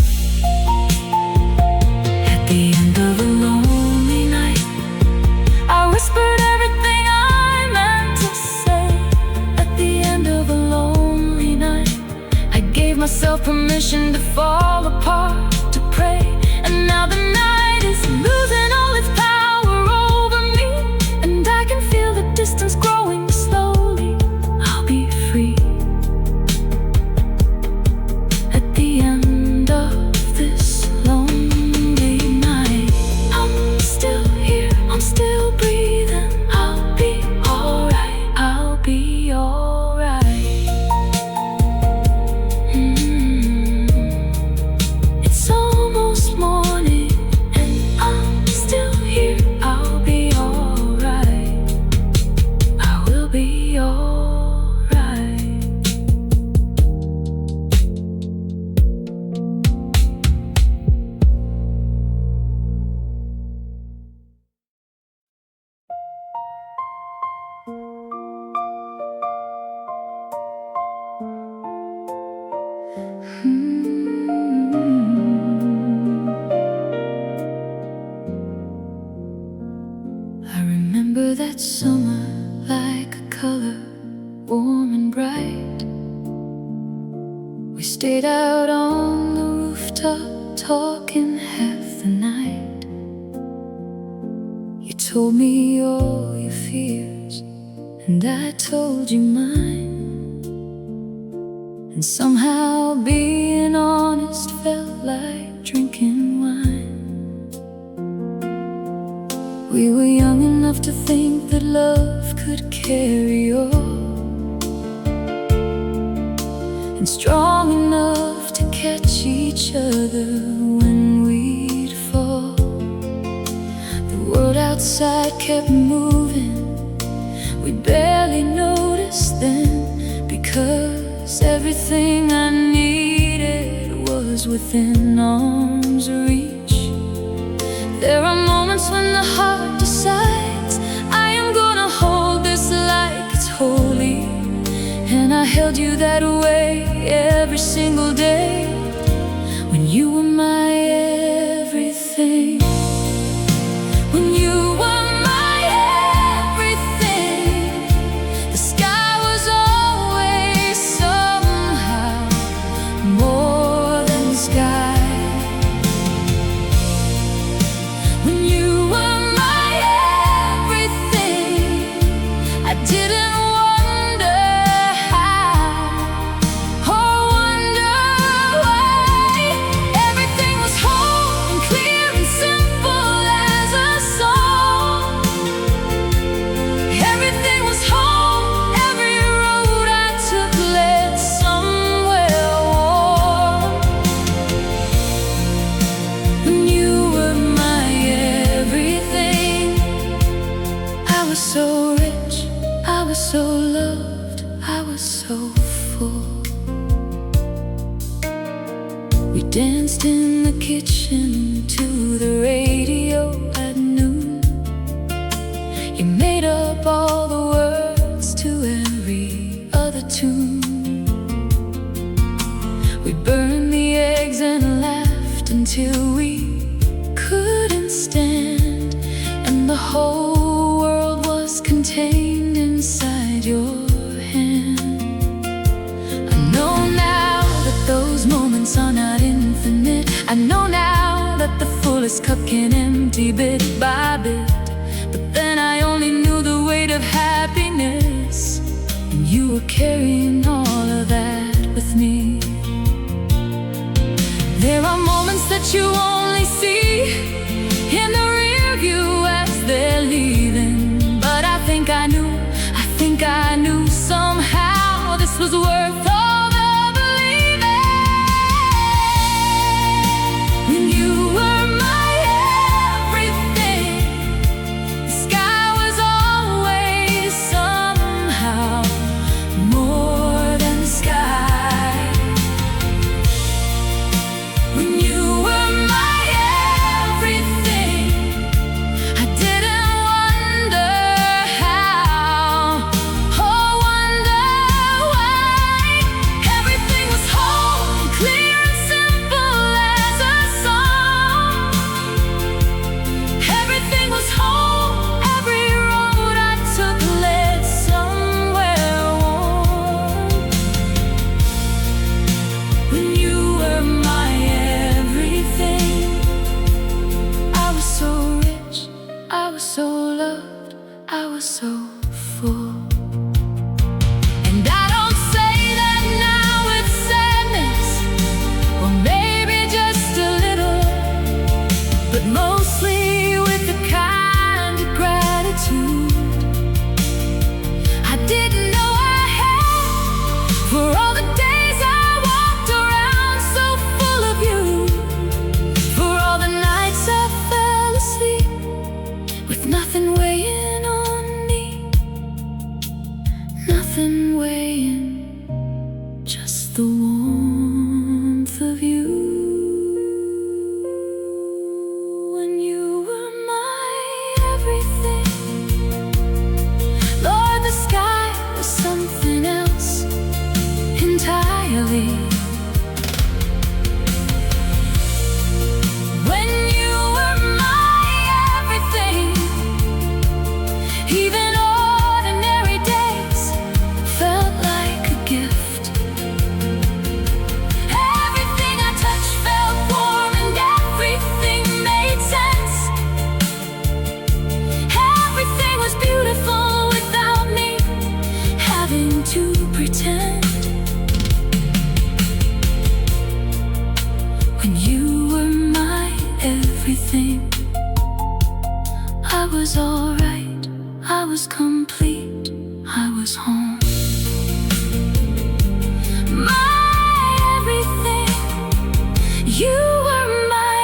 At the end of a lonely night, I whispered everything I meant to say. At the end of a lonely night, I gave myself permission to fall apart, to pray. And now the night is losing all its power over me, and I can feel the distance growing slowly. I'll be free. At the end of this lonely night, I'm still here, I'm still breathing. I'll be alright, I'll be alright. It's almost morning, and I'm still here. I'll be alright, I will be alright. I remember that summer like a color, warm and bright. We stayed out on the rooftop talking half the night. You told me all your fears, and I told you mine. And somehow being honest felt like drinking wine. We were young enough to think that love could carry on, and strong enough to catch each other when we'd fall. The world outside kept moving, we barely noticed then, because everything I needed was within arm's reach. There are moments when the heart decides, I am gonna hold this like it's holy. And I held you that way every single day, when you were my everything. When you were my so full. We danced in the kitchen to the radio at noon. You made up all the words to every other tune. We burned the eggs and laughed until we couldn't stand, and the whole world was contained inside your hand. I know now that those moments are not infinite. I know now that the fullest cup can empty bit by bit. But then I only knew the weight of happiness, and you were carrying all of that with me. There are moments that you only see in the rear view as they're leaving. But I think I knew somehow this was worth all the believing. When you were my everything, the sky was always somehow more than the sky. When you were my everything, I didn't wonder how, or wonder why. Everything was whole, clear and simple as a song. Everything was whole, every road I took led somewhere warm. When you were my everything, I was so rich, I was so loved, I was so full. And I don't say that now with sadness, or maybe just a little, but mostly with a kind of gratitude I didn't know I had, for all the days I walked around so full of you, for all the nights I fell asleep with nothing weighing on me, nothing weighing, just the warmth of you. When you were my everything, Lord, the sky was something else entirely. When you were my everything, even ordinary days felt like a gift. Everything I touched felt warm and everything made sense. Everything was beautiful without me having to pretend. When you were my everything, I was alright, I was complete, I was home. My everything, you were my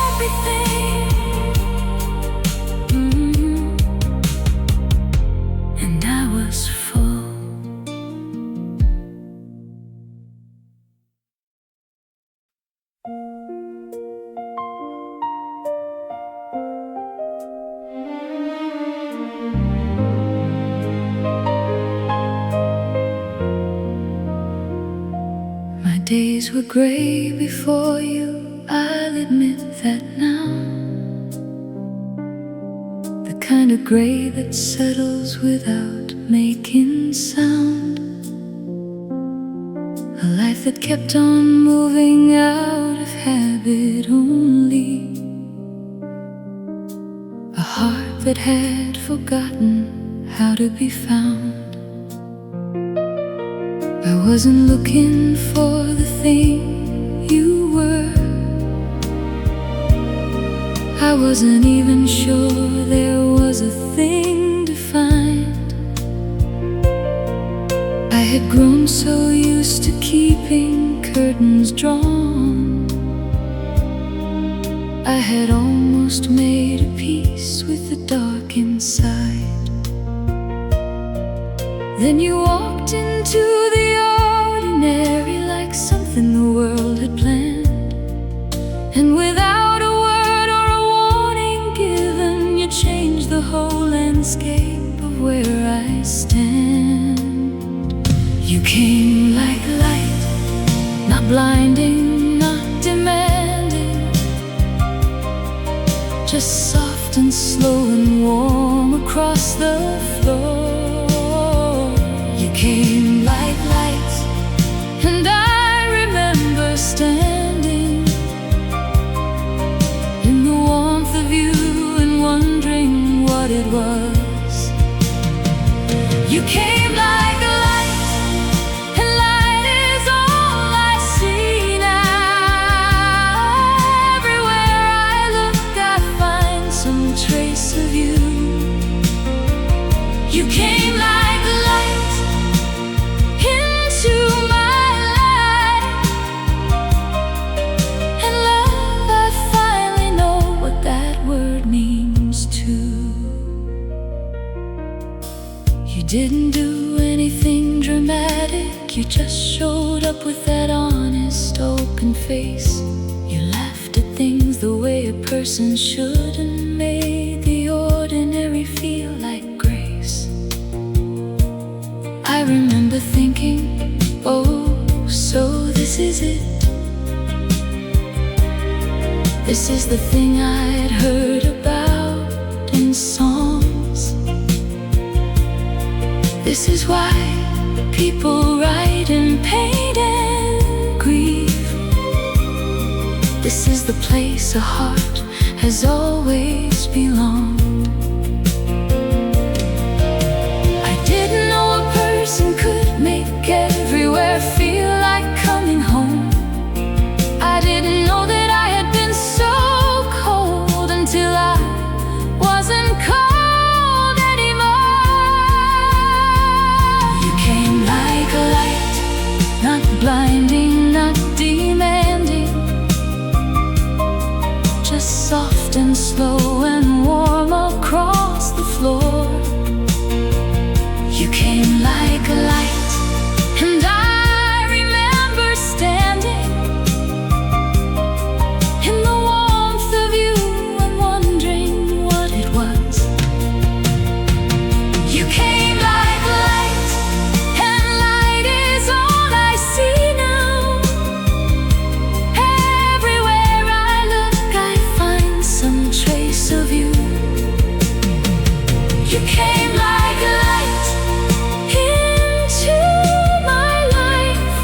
everything. And I was full. My days were gray before you, I'll admit that now. The kind of gray that settles without making sound. A life that kept on moving out of habit only. A heart that had forgotten how to be found. I wasn't looking for the thing you were. I wasn't even sure there was a thing to find. I had grown so used to keeping curtains drawn. I had almost made a peace with the dark inside. Then you walked into the landscape of where I stand. You came like light, not blinding, not demanding, just soft and slow and warm across the floor. You came like light, and I remember standing in the warmth of you and wondering what it was. You came like a light, and light is all I see now. Everywhere I look I find some trace of you. You came like a light into my life, and love, I finally know what that word means too. You didn't do anything dramatic, you just showed up with that honest, open face. You laughed at things the way a person should and made the ordinary feel like grace. I remember thinking, oh, so this is it. This is the thing I'd heard about in songs. This is why people write and paint and grieve. This is the place a heart has always belonged. I didn't know a person could make everywhere feel like coming home. I didn't know that I had been so cold until I wasn't cold anymore. You came like a light, not blinding, not demanding, just soft and slow and warm across the floor. You came like a light, and I remember standing in the warmth of you and wondering what it was. You came like light, and light is all I see now. Everywhere I look I find some trace of you. You came like a light into my life,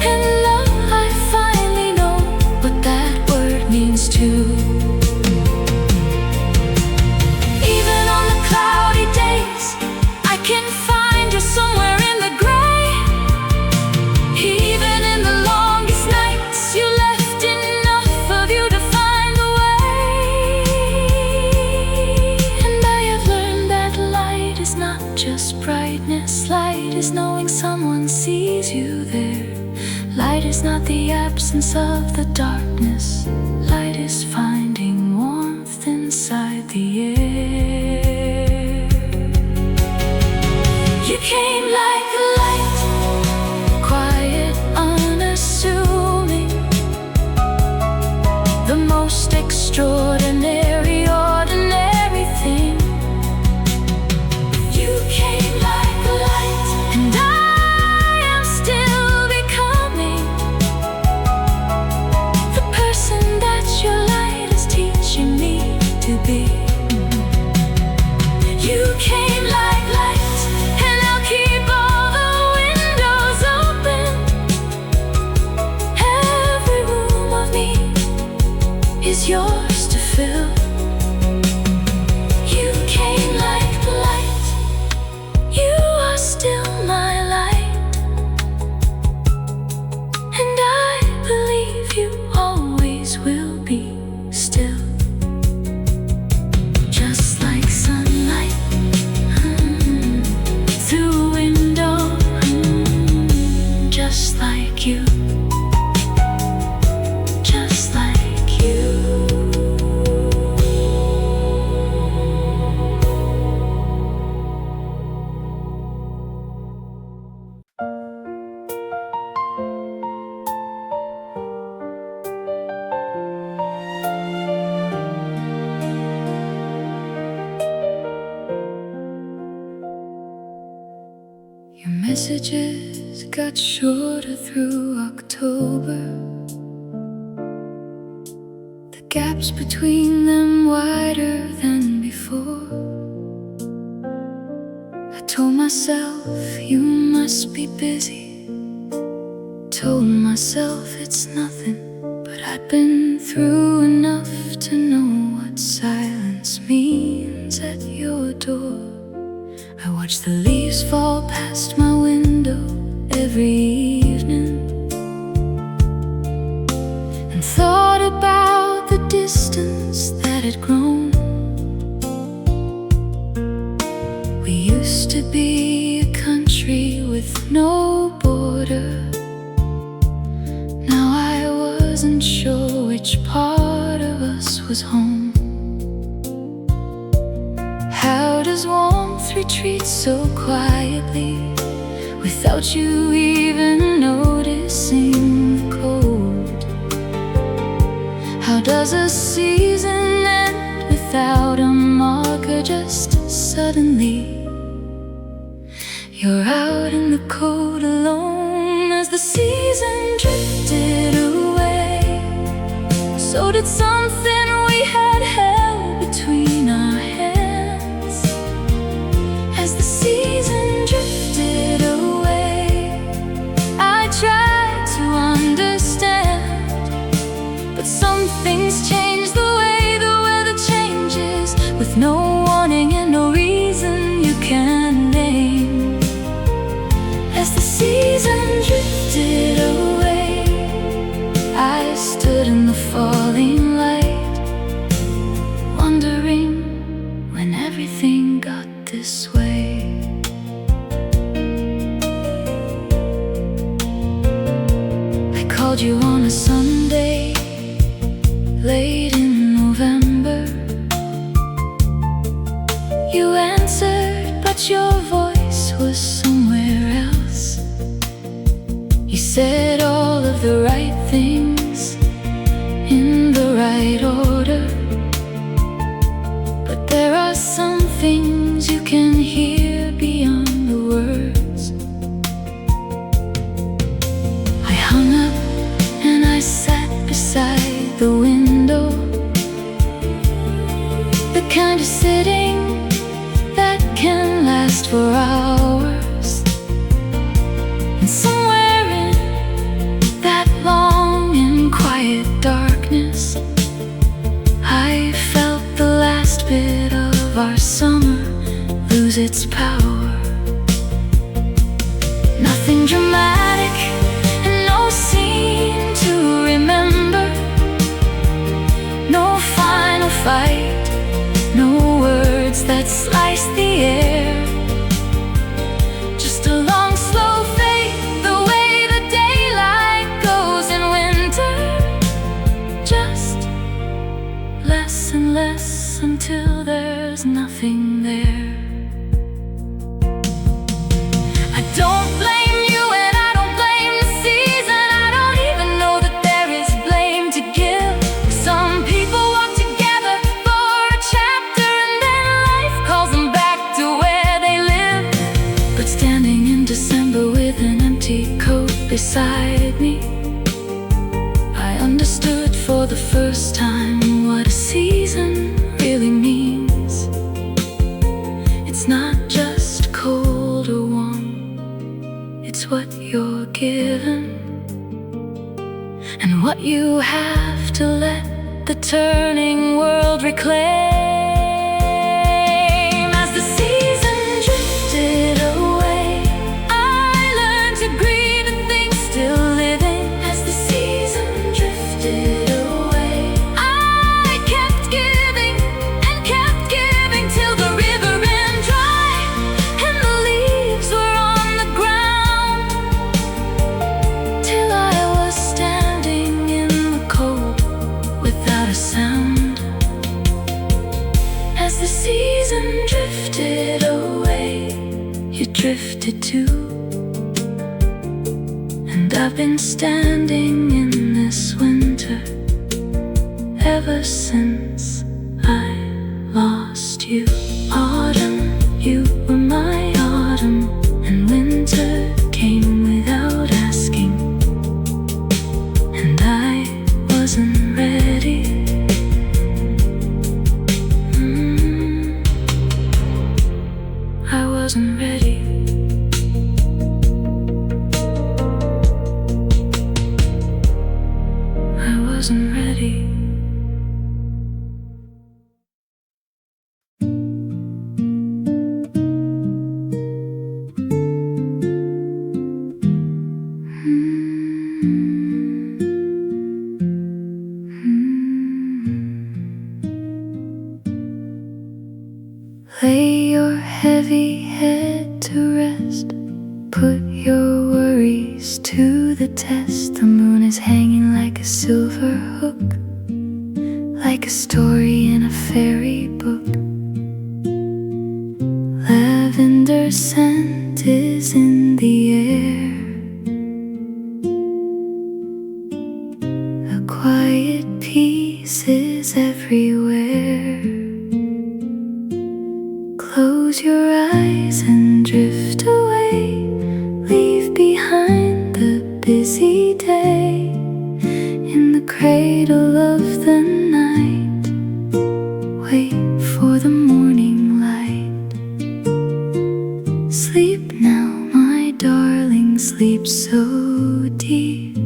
and love, I finally know what that word means too. Even on the cloudy days I can find you somewhere in the gray. Even in the longest nights you left enough of you to find the way. And I have learned that light is not just brightness. Light is knowing someone sees you there. Light is not the absence of the darkness. Light is finding warmth inside the air. You came like a light, quiet, unassuming, the most extraordinary, ordinary thing. You came like a light, and I am still becoming the person that your light is teaching me to be. You came like light, and I'll keep all the windows open. Every room of me is yours to fill. You came like the light, you are still my light, and I believe you always will be still. Just like sunlight through a window, just like you, just like you. messages got shorter through October. The gaps between them wider than before. I told myself you must be busy. Told myself it's nothing, but I'd been through enough to know what silence means at your door. I watch the leaves fall past my window every evening, and thought about the distance that had grown. We used to be a country with no border. Now I wasn't sure which part of us was home. How does warmth retreat so quietly without you even noticing the cold? How does a season end without a marker? Just suddenly you're out in the cold alone. As the season drifted away, so did something we had held between our hands. As the season drifted away, I tried to understand, but some things change the way the weather changes, with no warning and no reason you can name. As the season drifted away, I stood in the falling light, wondering when everything got this way. I called you on a Sunday, late in November. You answered, but your voice was somewhere else. You said all of the right things in the right order, but there are some things you can hear beyond the words. I hung up and I sat beside the window, the kind of sitting that can last for hours. And somewhere in that long and quiet darkness, I felt the last bit of our summer lose its power. Nothing dramatic and no scene to remember, no final fight, no words that slice the air. Just a long slow fade, the way the daylight goes in winter. Just less and less until there's nothing there. I don't blame you and I don't blame the season. I don't even know that there is blame to give. Some people walk together for a chapter and then life calls them back to where they live. But standing in December with an empty coat beside me, I understood for the first time what a season really means. It's not just cold or warm, it's what you're given and what you have to let the turning world reclaim. As the season drifted away, I learned to grieve the things still living. As the season drifted away, I kept giving and kept giving till the river ran dry and the leaves were on the ground, till I was standing in the cold without a sound. As the season drifted away, you drifted too, and I've been standing in this winter ever since I lost you. Autumn, you were my autumn, and winter, wasn't ready. I wasn't ready. Lay your heavy head to rest. Put your worries to the test. The moon is hanging like a silver hook, like a story in a fairy book. Lavender scent is in the air. A quiet peace is everywhere. Close your eyes and drift away. Leave behind the busy day. In the cradle of the night, wait for the morning light. Sleep now, my darling, sleep so deep.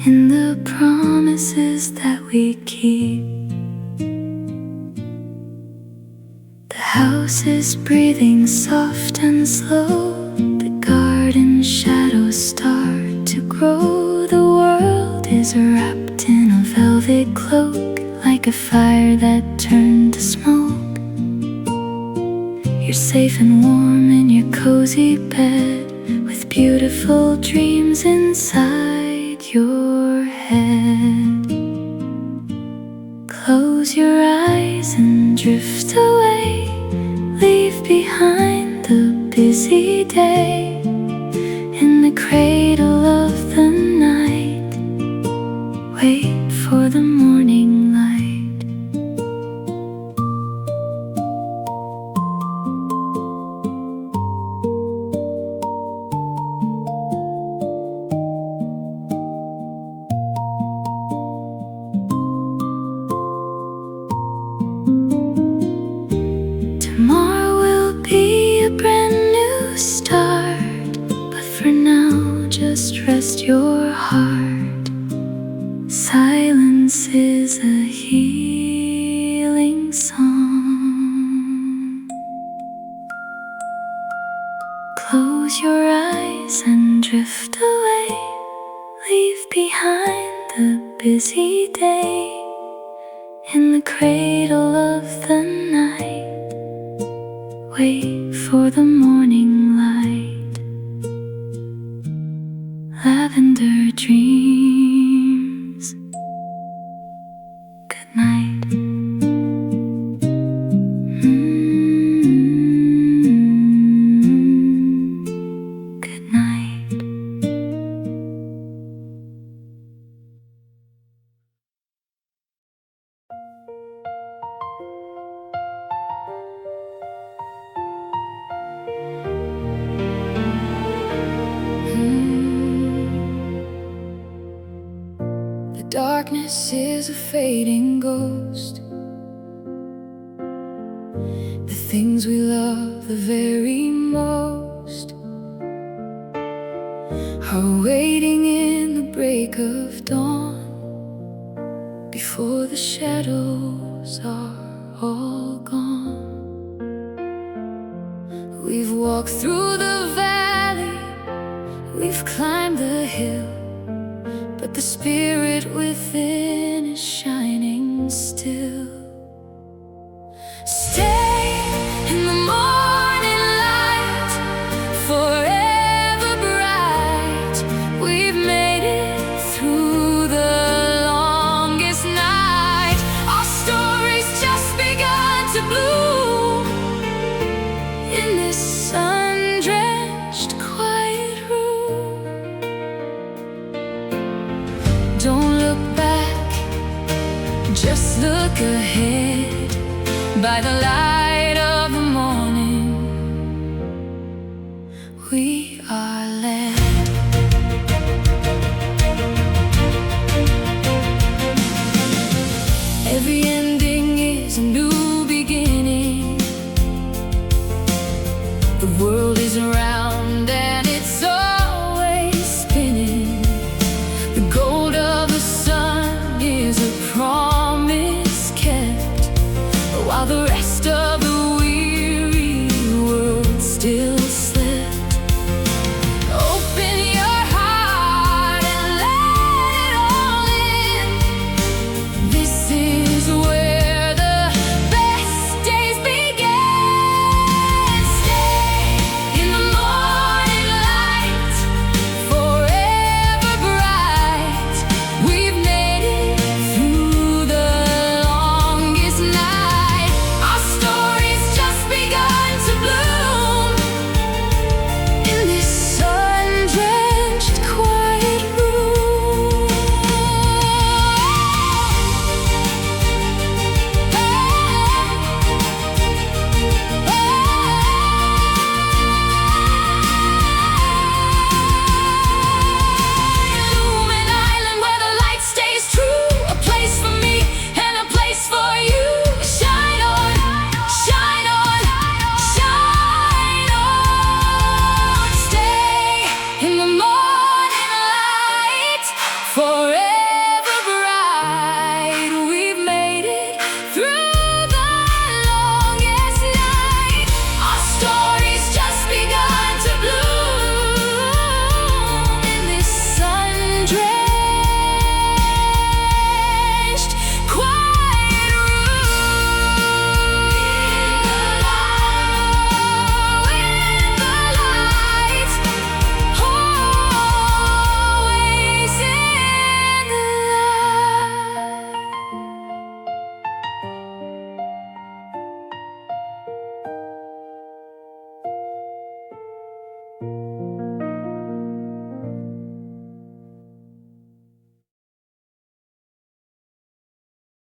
In the promises that we keep. The house is breathing soft and slow. The garden shadows start to grow. The world is wrapped in a velvet cloak, like a fire that turned to smoke. You're safe and warm in your cozy bed, with beautiful dreams inside your head. Close your eyes and drift away. Leave behind the busy day. In the cradle of the night, wait for the morning light. Tomorrow will be a brand new start, but for now just rest your heart. Silence is a healing song. Close your eyes and drift away. Leave behind the busy day. In the cradle of the night, wait for the morning light. Lavender dreams. Good night. Good night. The darkness is a fading ghost. The things we love the very most are waiting in the break of dawn, before the shadows are all gone. We've walked through the valley, we've climbed the hill, but the spirit within is shining still. Stay in the morning light, forever bright. We've made it through the longest night. Our story's just begun to bloom in this sun-drenched quiet room. Don't look back, just look ahead. By the light of the morning, we are led. Every ending is a new beginning. Are the